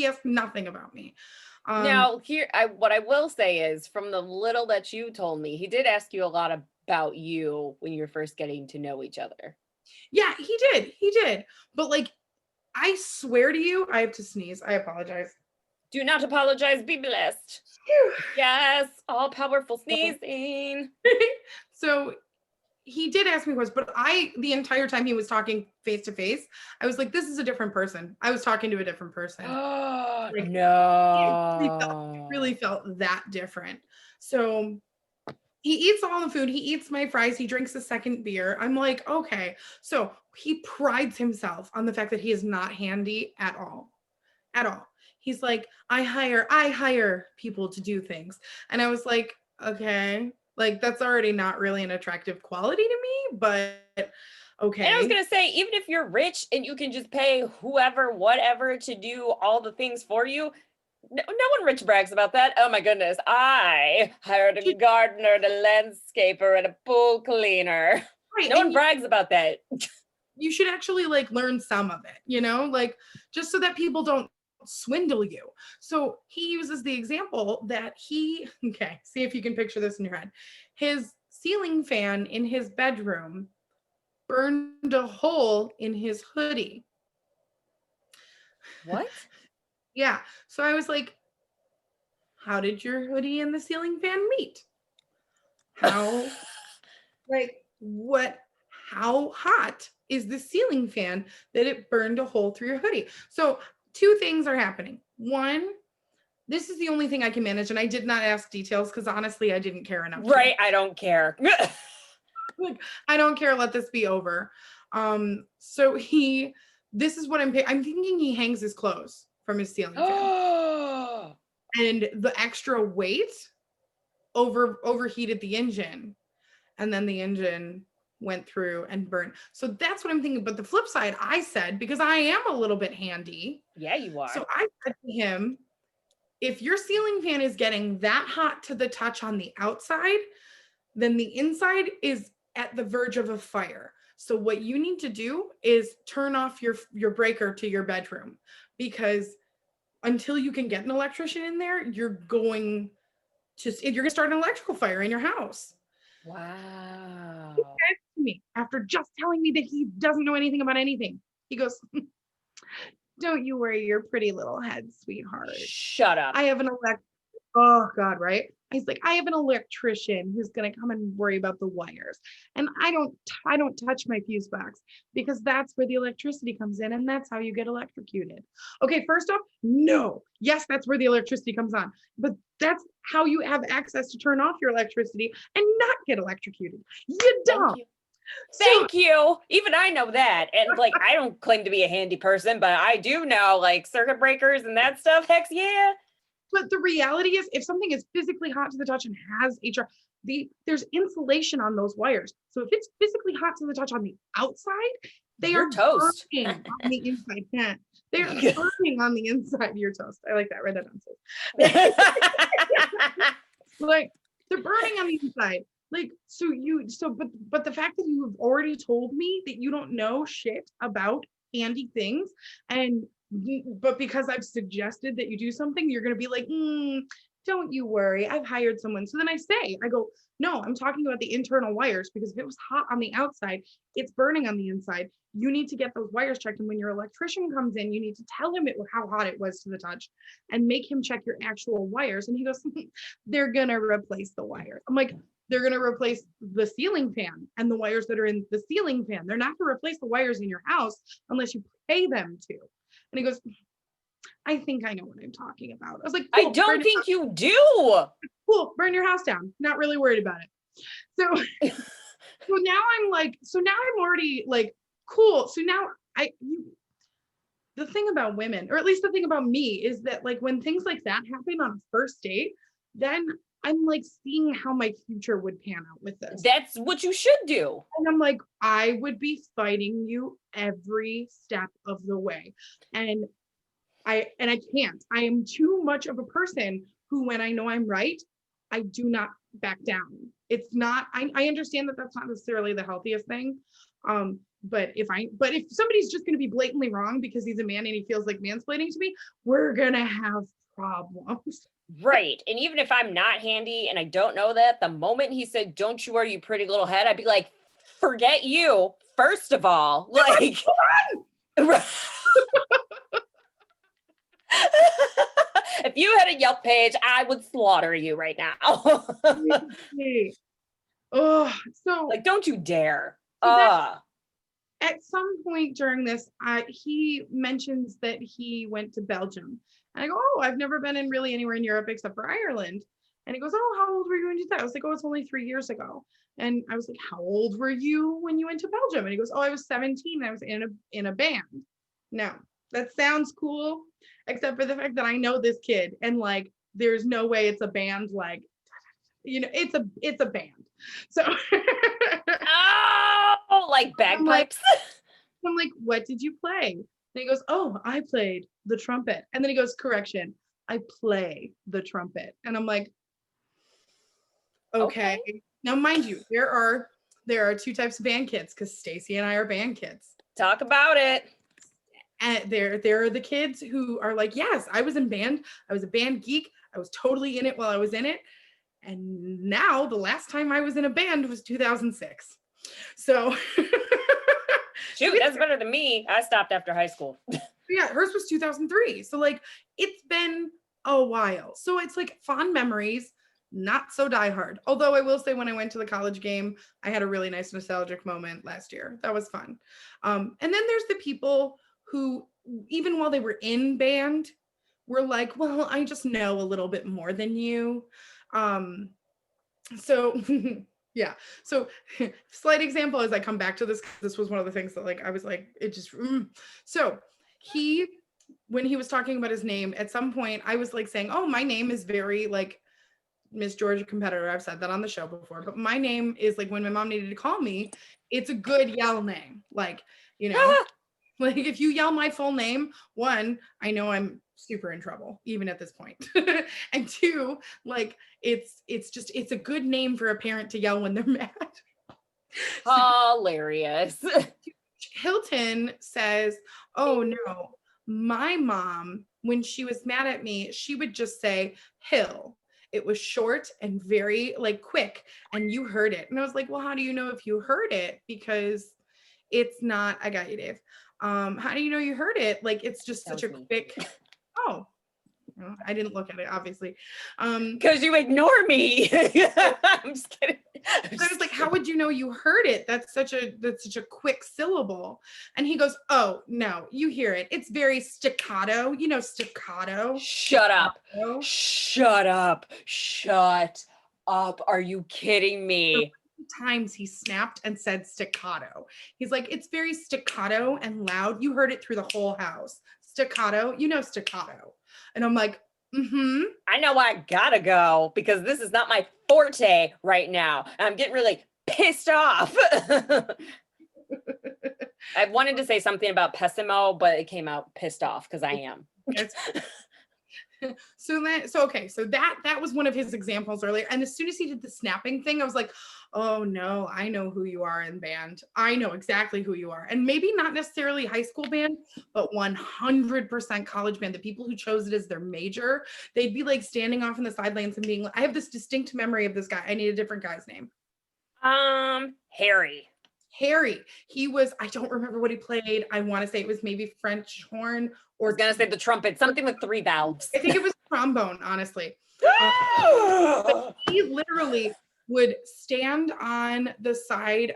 asked nothing about me. Now, what I will say is, from the little that you told me, he did ask you a lot about you when you were first getting to know each other. Yeah, he did. But like, I swear to you, I have to sneeze. I apologize. Do not apologize. Be blessed. Yes. All powerful sneezing. So he did ask me questions, but the entire time he was talking face to face, I was like, this is a different person. I was talking to a different person. Oh, Like, no. It really felt that different. So he eats all the food. He eats my fries. He drinks a second beer. I'm like, okay. So he prides himself on the fact that he is not handy at all. At all. He's like, I hire people to do things. And I was like, okay. Like, that's already not really an attractive quality to me, but okay. And I was going to say, even if you're rich and you can just pay whoever, whatever to do all the things for you, no one rich brags about that. Oh my goodness. I hired a gardener, and a landscaper, and a pool cleaner. Right, no one brags about that. You should actually like learn some of it, you know, like just so that people don't swindle you. So he uses the example that okay, see if you can picture this in your head. His ceiling fan in his bedroom burned a hole in his hoodie. What? Yeah. So I was like, how did your hoodie and the ceiling fan meet? How, how hot is the ceiling fan that it burned a hole through your hoodie? So 2 things are happening. One, this is the only thing I can manage. And I did not ask details because honestly, I didn't care enough. Right. I don't care. Like, I don't care. Let this be over. So this is what I'm thinking he hangs his clothes from his ceiling fan. And the extra weight overheated the engine. And then the engine went through and burned. So that's what I'm thinking. But the flip side, I said, because I am a little bit handy. Yeah, you are. So I said to him, if your ceiling fan is getting that hot to the touch on the outside, then the inside is at the verge of a fire. So what you need to do is turn off your breaker to your bedroom, because until you can get an electrician in there, you're going to start an electrical fire in your house. Wow. He said to me, after just telling me that he doesn't know anything about anything, he goes, don't you worry your pretty little head, sweetheart. Shut up. I have an oh God, right? He's like, I have an electrician who's gonna come and worry about the wires. And I don't touch my fuse box, because that's where the electricity comes in, and that's how you get electrocuted. Okay, first off, no. Yes, that's where the electricity comes on, but that's how you have access to turn off your electricity and not get electrocuted. You don't. Thank you. Even I know that. And like, I don't claim to be a handy person, but I do know like circuit breakers and that stuff. Heck yeah. But the reality is, if something is physically hot to the touch and has there's insulation on those wires. So if it's physically hot to the touch on the outside, You're toast. Burning on the inside. Yeah, they are burning on the inside. You're toast. I like that. Write that down. Like, they're burning on the inside. Like, but the fact that you have already told me that you don't know shit about handy things, but because I've suggested that you do something, you're going to be like, don't you worry, I've hired someone. So then I go, no, I'm talking about the internal wires, because if it was hot on the outside, it's burning on the inside. You need to get those wires checked. And when your electrician comes in, you need to tell him how hot it was to the touch and make him check your actual wires. And he goes, they're going to replace the wires. I'm like, they're going to replace the ceiling fan and the wires that are in the ceiling fan. They're not going to replace the wires in your house unless you pay them to. And he goes, I think I know what I'm talking about. I was like, cool, I don't think you do. Cool, burn your house down. Not really worried about it. So, now I'm already like, cool. So now the thing about women, or at least the thing about me, is that like when things like that happen on a first date, then I'm like seeing how my future would pan out with this. That's what you should do. And I'm like, I would be fighting you every step of the way. And I can't. I am too much of a person who, when I know I'm right, I do not back down. It's not, I understand that that's not necessarily the healthiest thing. But if somebody's just going to be blatantly wrong because he's a man and he feels like mansplaining to me, we're going to have problems. Right. And even if I'm not handy and I don't know that, the moment he said, don't you worry, you pretty little head, I'd be like, forget you. First of all, like, and if you had a Yelp page, I would slaughter you right now. Oh, so Like, don't you dare. So that- at some point during this, he mentions that he went to Belgium. And I go, oh, I've never been in really anywhere in Europe except for Ireland. And he goes, oh, how old were you when you did that? I was like, oh, it's only 3 years ago. And I was like, how old were you when you went to Belgium? And he goes, oh, I was 17. I was in a band. Now, that sounds cool, except for the fact that I know this kid. And like, there's no way it's a band like, it's a band. So oh, like bagpipes. I'm like, what did you play? And he goes, oh, I played the trumpet. And then he goes, correction, I play the trumpet. And I'm like, okay. Now, mind you, there are two types of band kids because Stacy and I are band kids. Talk about it. And there are the kids who are like, yes, I was in band. I was a band geek. I was totally in it while I was in it. And now the last time I was in a band was 2006. So shoot, that's better than me. I stopped after high school. Yeah, hers was 2003. So like, it's been a while. So it's like fond memories, not so diehard. Although I will say when I went to the college game, I had a really nice nostalgic moment last year. That was fun. And then there's the people who, even while they were in band, were like, well, I just know a little bit more than you. So yeah. So slight example as I come back to this was one of the things that like, I was like, it just, so when he was talking about his name, at some point I was like saying, oh, my name is very like Miss Georgia Competitor. I've said that on the show before, but my name is like when my mom needed to call me, it's a good yell name. Like, like if you yell my full name, one, I know I'm super in trouble, even at this point. And two, like it's a good name for a parent to yell when they're mad. Hilarious. Hilton says, oh no, my mom, when she was mad at me, she would just say Hill. It was short and very like quick, and you heard it. And I was like, well, how do you know if you heard it? Because it's not, I got you, Dave. How do you know you heard it? Like, it's just such a quick, oh, I didn't look at it, obviously. Because you ignore me. I'm just kidding. I was like, how would you know you heard it? That's such a quick syllable. And he goes, oh, no, you hear it. It's very staccato. You know, staccato. Shut up. Shut up. Shut up. Are you kidding me? Times he snapped and said staccato. He's like, it's very staccato and loud. You heard it through the whole house. Staccato, you know, staccato. And I'm like, I know I gotta go because this is not my forte right now. I'm getting really pissed off. I wanted to say something about pessimo, but it came out pissed off because I am. So that was one of his examples earlier. And as soon as he did the snapping thing, I was like, oh no, I know who you are in band. I know exactly who you are. And maybe not necessarily high school band, but 100% college band. The people who chose it as their major, they'd be like standing off in the sidelines and being like, I have this distinct memory of this guy. I need a different guy's name. Harry. He was, I don't remember what he played. I want to say it was maybe French horn or. I was going to say the trumpet, something with 3 valves. I think it was trombone, honestly. But he literally would stand on the side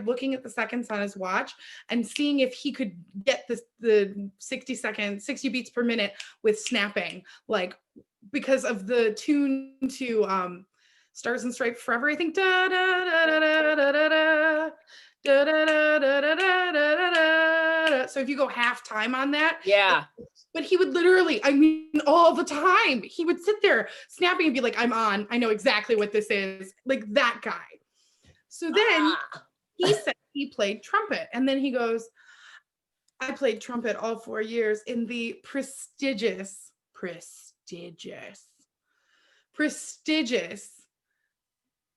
looking at the seconds on his watch and seeing if he could get the 60 beats per minute with snapping, like because of the tune to Stars and Stripes Forever, I think. Da, da, da, da, da, da, da, da, da, da, da, da, da, da. So if you go half time on that, yeah. But he would literally, I mean, all the time, he would sit there snapping and be like, I'm on, I know exactly what this is, like that guy. So then he said he played trumpet, and then he goes, I played trumpet all 4 years in the prestigious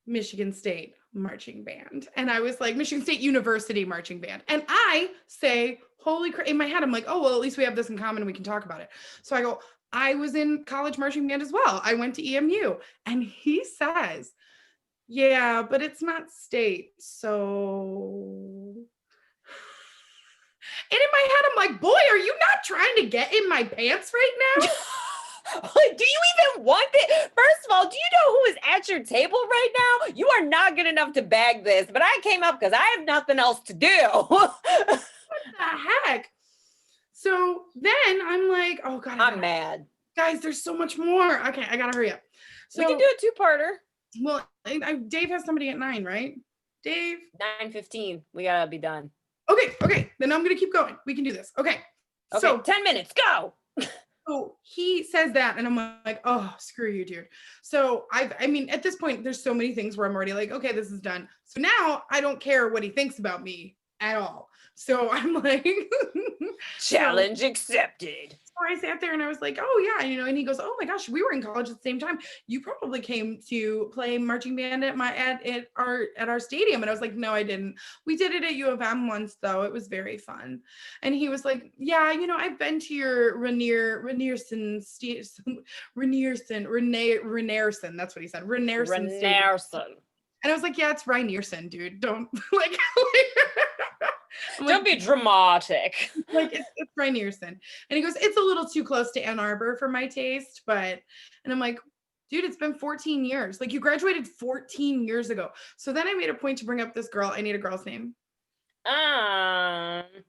Michigan State marching band. And I was like, Michigan State University marching band. And I say, holy crap, in my head, I'm like, oh, well, at least we have this in common and we can talk about it. So I go, I was in college marching band as well. I went to EMU. And he says, yeah, but it's not state. So, And in my head, I'm like, boy, are you not trying to get in my pants right now? Like, do you even want it? First of all, do you know who is at your table right now? You are not good enough to bag this, but I came up because I have nothing else to do. What the heck? So then I'm like, oh God, I'm mad. guys, there's so much more. Okay, I gotta hurry up. So We can do a two-parter. well, Dave has somebody at 9, right? Dave? 9:15. We gotta be done. Okay. Then I'm gonna keep going. We can do this. Okay. Okay, So 10 minutes. Go. So he says that, and I'm like, oh, screw you, dude. So I mean, at this point, there's so many things where I'm already like, okay, this is done. So now I don't care what he thinks about me at all. So I'm like, Challenge accepted. So I sat there and I was like, oh yeah, and he goes, oh my gosh, we were in college at the same time. You probably came to play marching band at our stadium. And I was like, no, I didn't. We did it at U of M once though. It was very fun. And he was like, yeah, I've been to your Renierson. That's what he said. Renierson. And I was like, yeah, it's Renierson, dude. Don't like Don't be dramatic. Like it's Renierson. And he goes, it's a little too close to Ann Arbor for my taste, and I'm like, dude, it's been 14 years. Like you graduated 14 years ago. So then I made a point to bring up this girl. I need a girl's name.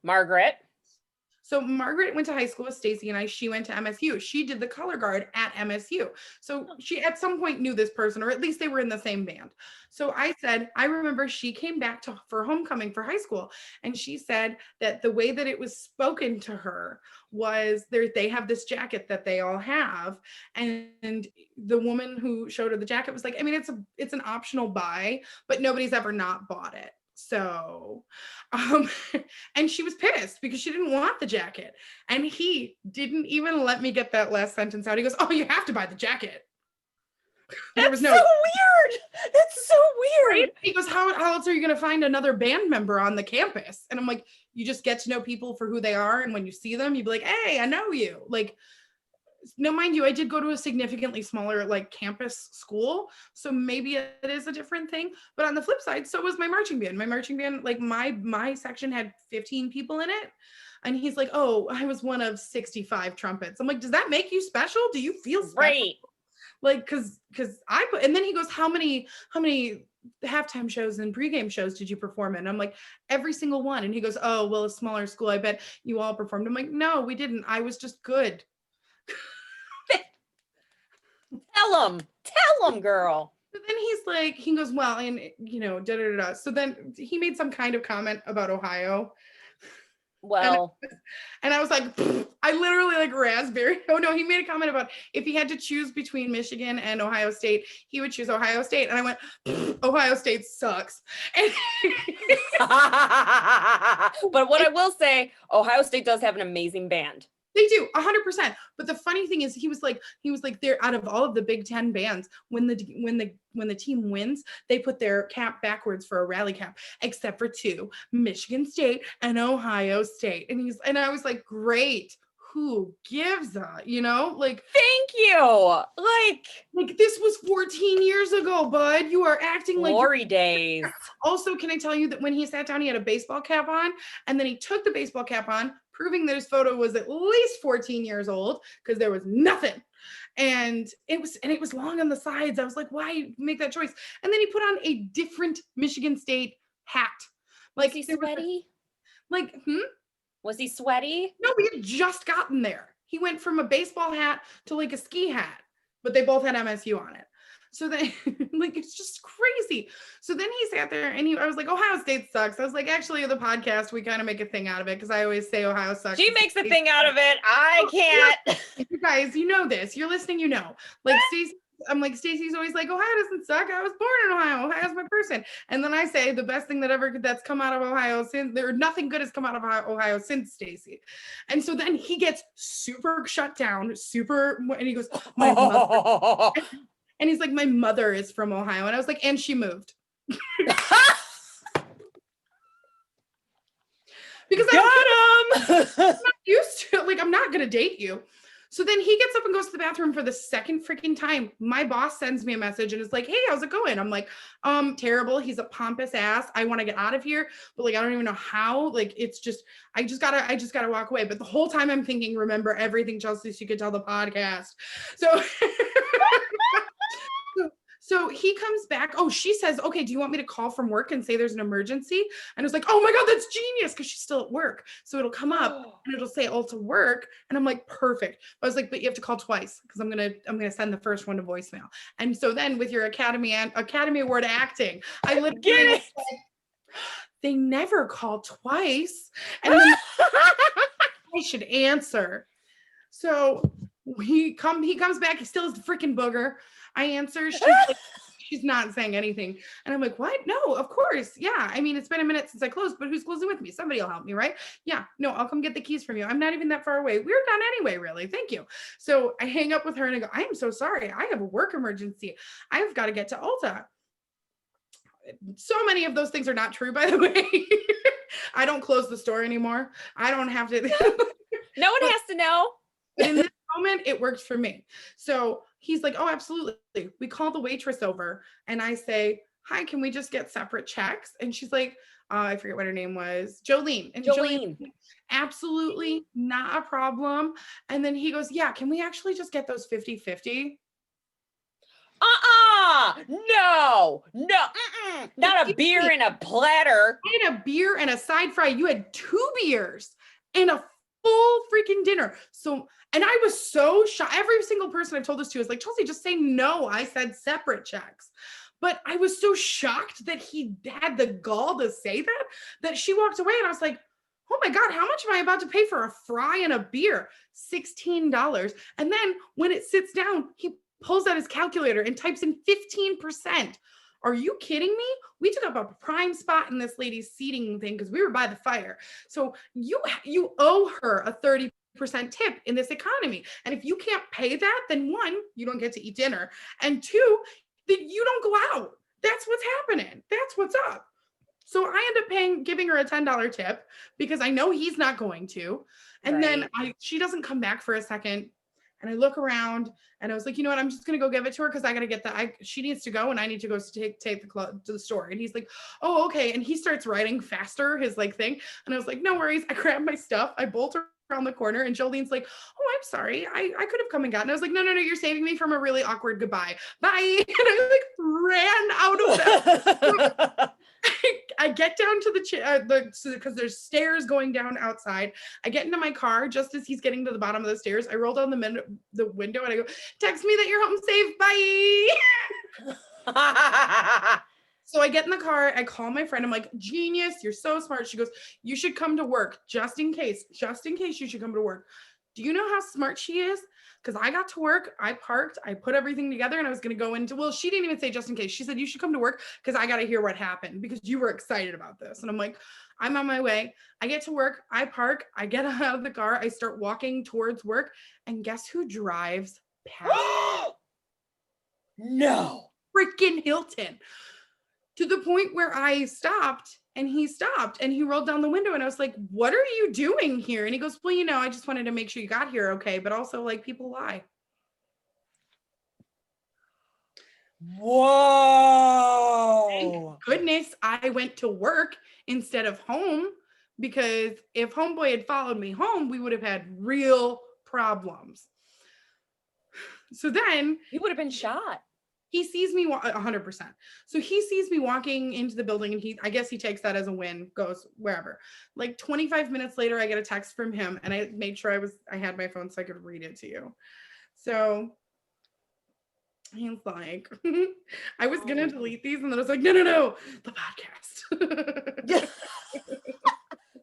Margaret. So Margaret went to high school with Stacy and I. She went to MSU. She did the color guard at MSU. So she at some point knew this person, or at least they were in the same band. So I said, I remember she came back for homecoming for high school. And she said that the way that it was spoken to her was they have this jacket that they all have. And the woman who showed her the jacket was like, I mean, it's an optional buy, but nobody's ever not bought it. So, and she was pissed because she didn't want the jacket. And he didn't even let me get that last sentence out. He goes, oh, you have to buy the jacket. That's so weird. That's so weird. Right? He goes, how else are you going to find another band member on the campus? And I'm like, you just get to know people for who they are. And when you see them, you'd be like, hey, I know you. Like, no, mind you, I did go to a significantly smaller like campus school. So maybe it is a different thing. But on the flip side, so was my marching band. My marching band, like my section had 15 people in it. And he's like, oh, I was one of 65 trumpets. I'm like, does that make you special? Do you feel special? Right. Like, cause and then he goes, how many halftime shows and pregame shows did you perform in? I'm like, every single one. And he goes, oh, well, a smaller school, I bet you all performed. I'm like, no, we didn't. I was just good. Tell him, girl. But then he's like, he goes, well, and da da da. So then he made some kind of comment about Ohio. Well, and I was like, I literally like raspberry. Oh no, he made a comment about if he had to choose between Michigan and Ohio State, he would choose Ohio State. And I went, Ohio State sucks. And but what I will say, Ohio State does have an amazing band. They do 100%. But the funny thing is he was like, they're out of all of the Big Ten bands, when the team wins, they put their cap backwards for a rally cap, except for 2, Michigan State and Ohio State. And I was like, great. Who gives a, like, thank you. Like this was 14 years ago, bud. You are acting like glory days. Also, can I tell you that when he sat down, he had a baseball cap on, and then he took the baseball cap on, proving that his photo was at least 14 years old because there was nothing. And it was long on the sides. I was like, why make that choice? And then he put on a different Michigan State hat. Like, was he sweaty? Was he sweaty? No, we had just gotten there. He went from a baseball hat to like a ski hat, but they both had MSU on it. So then, like, it's just crazy. So then he sat there and I was like, Ohio State sucks. I was like, actually, the podcast, we kind of make a thing out of it because I always say Ohio sucks. She makes a thing out of it. I can't. You guys, you know this. You're listening, Like, Stacey's always like, Ohio doesn't suck. I was born in Ohio. Ohio's my person. And then I say the best thing that's come out of Ohio since nothing good has come out of Ohio since Stacey. And so then he gets super shut down, and he goes, my mother. And he's like, my mother is from Ohio. And I was like, and she moved. Because I'm not used to, like, I'm not going to date you. So then he gets up and goes to the bathroom for the second freaking time. My boss sends me a message and is like, hey, how's it going? I'm like, terrible. He's a pompous ass. I want to get out of here, but like, I don't even know how. Like, it's just, I just gotta walk away. But the whole time I'm thinking, remember everything, Chelsea, so you could tell the podcast. So So he comes back. Oh, she says, okay, do you want me to call from work and say there's an emergency? And I was like, oh my God, that's genius, because she's still at work. So it'll come up and it'll say Ulta work. And I'm like, perfect. I was like, but you have to call twice because I'm gonna send the first one to voicemail. And so then with your Academy Award acting, I literally was like, they never call twice. And then I should answer. So he comes back, he still has the freaking booger. I answer, she's like, she's not saying anything. And I'm like, what? No, of course. Yeah. I mean, it's been a minute since I closed, but who's closing with me? Somebody will help me, right? Yeah. No, I'll come get the keys from you. I'm not even that far away. We're done anyway, really. Thank you. So I hang up with her and I go, I am so sorry. I have a work emergency. I've got to get to Ulta. So many of those things are not true, by the way. I don't close the store anymore. I don't have to. No one has to know. But in this moment, it worked for me. So he's like, oh, absolutely. We call the waitress over and I say, hi, can we just get separate checks? And she's like, I forget what her name was, Jolene. And Jolene, absolutely not a problem. And then he goes, yeah, can we actually just get those 50-50? No, not a beer and a platter. I had a beer and a side fry. You had 2 beers and a full freaking dinner. So, and I was so shocked. Every single person I've told this to is like, Chelsea, just say no. I said separate checks. But I was so shocked that he had the gall to say that she walked away and I was like, oh my God, how much am I about to pay for a fry and a beer? $16. And then when it sits down, he pulls out his calculator and types in 15%. Are you kidding me? We took up a prime spot in this lady's seating thing because we were by the fire. So you owe her a 30% tip in this economy. And if you can't pay that, then 1, you don't get to eat dinner. And 2, that you don't go out. That's what's happening. That's what's up. So I end up giving her a $10 tip because I know he's not going to. And then she doesn't come back for a second. And I look around and I was like, you know what? I'm just going to go give it to her because I got to get she needs to go and I need to go take the club to the store. And he's like, oh, okay. And he starts writing faster, his like thing. And I was like, no worries. I grab my stuff. I bolt around the corner and Jolene's like, oh, I'm sorry. I could have come and gotten. I was like, no, you're saving me from a really awkward goodbye. Bye. And I like ran out of that. I get down to because there's stairs going down outside. I get into my car just as he's getting to the bottom of the stairs. I roll down the window and I go, text me that you're home safe. Bye. So I get in the car. I call my friend. I'm like, genius. You're so smart. She goes, you should come to work just in case you should come to work. Do you know how smart she is? Because I got to work, I parked, I put everything together and I was going to go into, well, she didn't even say just in case. She said, you should come to work because I got to hear what happened because you were excited about this. And I'm like, I'm on my way. I get to work, I park, I get out of the car, I start walking towards work. And guess who drives past? No. Freaking Hilton. To the point where I stopped and he rolled down the window and I was like, what are you doing here? And he goes, well, I just wanted to make sure you got here okay. But also like people lie. Whoa. Thank goodness I went to work instead of home because if homeboy had followed me home, we would have had real problems. So then he would have been shot. He sees me 100%. So he sees me walking into the building and I guess he takes that as a win, goes wherever. Like 25 minutes later, I get a text from him and I made sure I had my phone so I could read it to you. So he's like, I was going to delete these and then I was like, no, the podcast.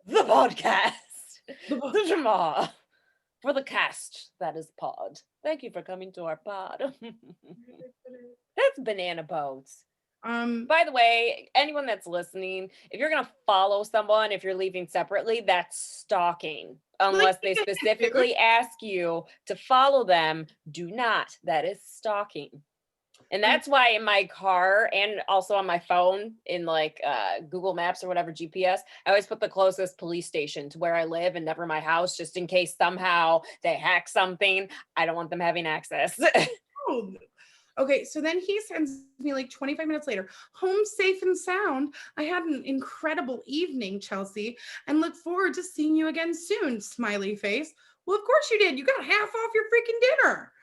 The podcast. The drama. For the cast, that is pod. Thank you for coming to our pod. That's banana boats. By the way, anyone that's listening, if you're gonna follow someone, if you're leaving separately, that's stalking. Unless they specifically ask you to follow them, do not. That is stalking. And that's why in my car and also on my phone in like Google Maps or whatever GPS, I always put the closest police station to where I live and never my house, just in case somehow they hack something. I don't want them having access. Oh, okay, so then he sends me like 25 minutes later, home safe and sound. I had an incredible evening, Chelsea, and look forward to seeing you again soon, smiley face. Well, of course you did. You got half off your freaking dinner.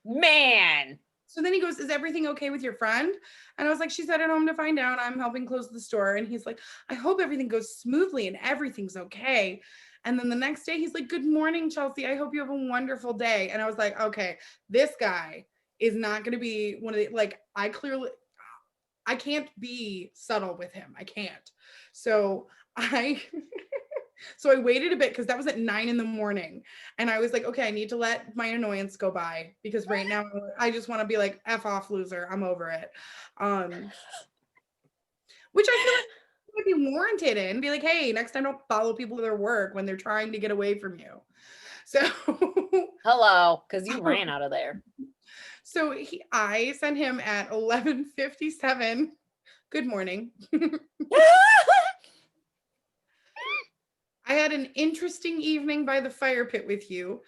Man. So then he goes, is everything okay with your friend? And I was like, she's headed home to find out. I'm helping close the store. And he's like, I hope everything goes smoothly and everything's okay. And then the next day he's like, good morning, Chelsea. I hope you have a wonderful day. And I was like, okay, this guy is not going to be one of the, like, I can't be subtle with him. I can't. So I waited a bit because that was at 9 a.m. And I was like, okay, I need to let my annoyance go by because right now I just want to be like, F off, loser. I'm over it. Which I feel like would be warranted in. Be like, hey, next time don't follow people to their work when they're trying to get away from you. So hello, because you ran out of there. So I sent him at 11:57. Good morning. I had an interesting evening by the fire pit with you.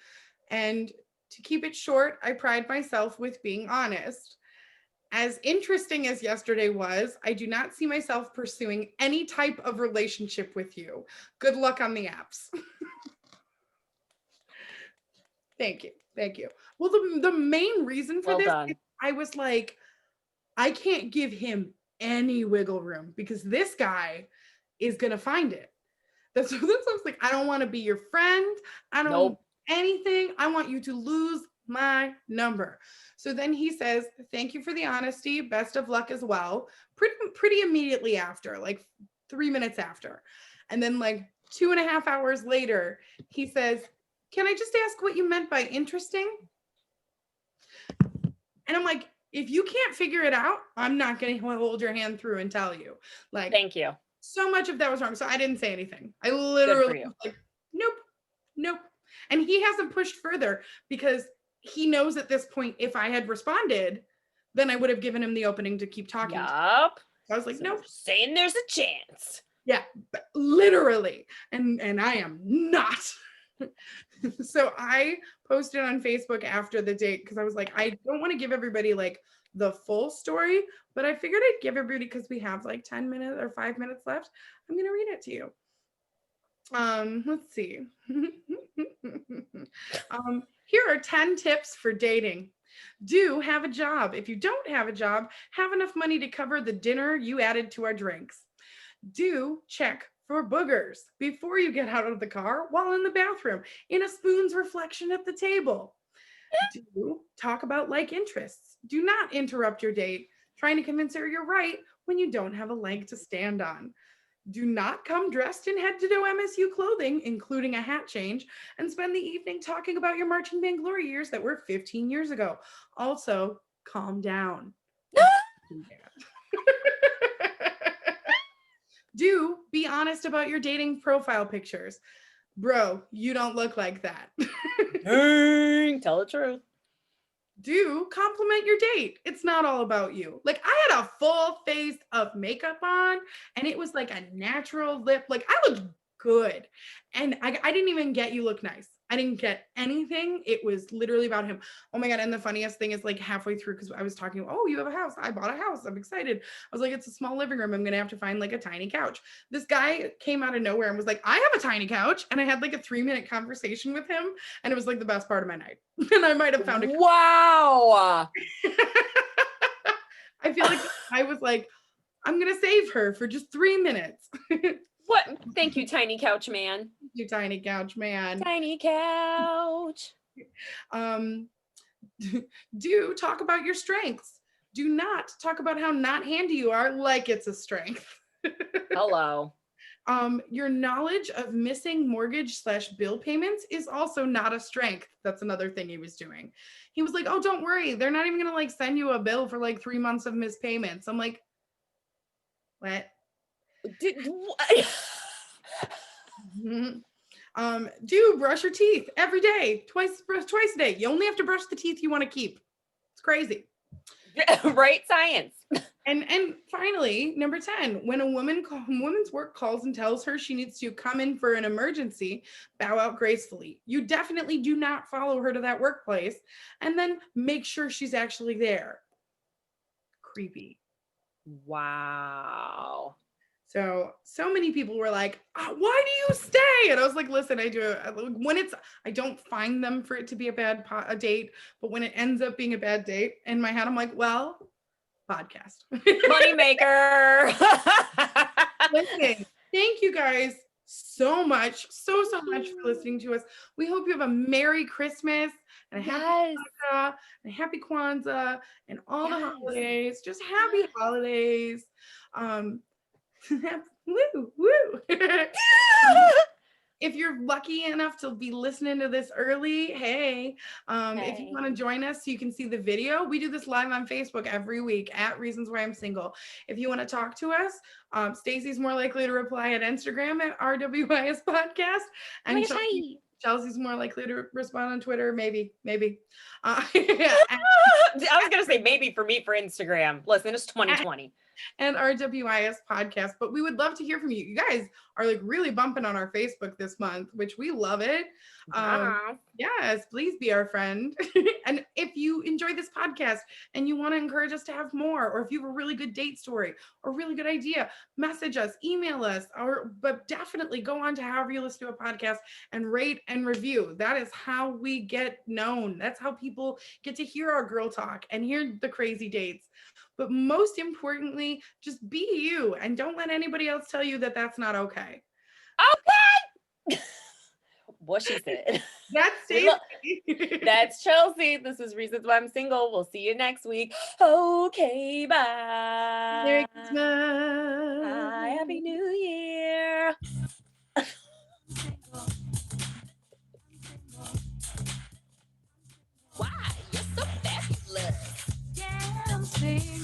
And to keep it short, I pride myself with being honest. As interesting as yesterday was, I do not see myself pursuing any type of relationship with you. Good luck on the apps. Thank you. Thank you. Well, the main reason for Well this, done. I was like, I can't give him any wiggle room because this guy is going to find it. That's what I was like, I don't want to be your friend. I don't Nope. anything. I want you to lose my number. So then he says, thank you for the honesty. Best of luck as well. Pretty immediately after, like 3 minutes after. And then like 2.5 hours later, he says, can I just ask what you meant by interesting? And I'm like, if you can't figure it out, I'm not going to hold your hand through and tell you. Like, thank you. So much of that was wrong. So I didn't say anything. I literally was like, nope. And he hasn't pushed further because he knows at this point, if I had responded, then I would have given him the opening to keep talking. Yup. I was like, So nope. Saying there's a chance. Yeah, literally. And I am not. So I posted on Facebook after the date because I was like, I don't want to give everybody like the full story, but I figured I'd give everybody, because we have like 10 minutes or 5 minutes left. I'm going to read it to you. Let's see. Here are 10 tips for dating. Do have a job. If you don't have a job, have enough money to cover the dinner you added to our drinks. Do check for boogers before you get out of the car while in the bathroom in a spoon's reflection at the table. Do talk about like interests. Do not interrupt your date trying to convince her you're right when you don't have a leg to stand on. Do not come dressed in head-to-toe MSU clothing, including a hat change, and spend the evening talking about your marching band glory years that were 15 years ago. Also, calm down. Do be honest about your dating profile pictures. Bro, you don't look like that. Tell the truth. Do compliment your date. It's not all about you. Like, I had a full face of makeup on and it was like a natural lip. Like, I looked good. And I didn't even get you look nice. I didn't get anything. It was literally about him. Oh my God. And the funniest thing is like halfway through, because I was talking, oh, you have a house. I bought a house. I'm excited. I was like, it's a small living room. I'm going to have to find like a tiny couch. This guy came out of nowhere and was like, I have a tiny couch. And I had like a 3-minute conversation with him. And it was like the best part of my night. And I might have found it. Wow. I feel like I was like, I'm going to save her for just 3 minutes. What? Thank you, tiny couch man. You tiny couch man. Tiny couch. Do talk about your strengths. Do not talk about how not handy you are like it's a strength. Hello. Your knowledge of missing mortgage/bill payments is also not a strength. That's another thing he was doing. He was like, oh, don't worry. They're not even going to like send you a bill for like 3 months of missed payments. I'm like, what? Do brush your teeth every day, twice a day. You only have to brush the teeth you want to keep. It's crazy. Right, science. And finally, number 10, when a woman's work calls and tells her she needs to come in for an emergency, bow out gracefully. You definitely do not follow her to that workplace, and then make sure she's actually there. Creepy. Wow. So many people were like, oh, why do you stay? And I was like, listen, I don't find them for it to be a bad a date, but when it ends up being a bad date, in my head, I'm like, well, podcast. Moneymaker. Listen, thank you guys so much, so much for listening to us. We hope you have a Merry Christmas and a Happy Hanukkah and a Happy Kwanzaa and all the holidays. Just happy holidays. Woo, woo. If you're lucky enough to be listening to this early, hey, if you want to join us so you can see the video, we do this live on Facebook every week at Reasons Why I'm Single. If you want to talk to us, Stacey's more likely to reply at Instagram at RWIS Podcast. And Chelsea's more likely to respond on Twitter, maybe. I was going to say maybe for me for Instagram. Listen, it's 2020. And RWIS Podcast. But we would love to hear from you. You guys are like really bumping on our Facebook this month, which we love it. Yes, please be our friend. And if you enjoy this podcast and you want to encourage us to have more, or if you have a really good date story or really good idea, message us, email us, but definitely go on to however you listen to a podcast and rate and review. That is how we get known. That's how people get to hear our girl talk and hear the crazy dates. But most importantly, just be you and don't let anybody else tell you that that's not okay. Okay. What she said. That's Stacey. That's Chelsea. This is Reasons Why I'm Single. We'll see you next week. Okay, bye. Merry Christmas. Bye. Happy New Year. Why? You're so fabulous. Yeah, I'm single.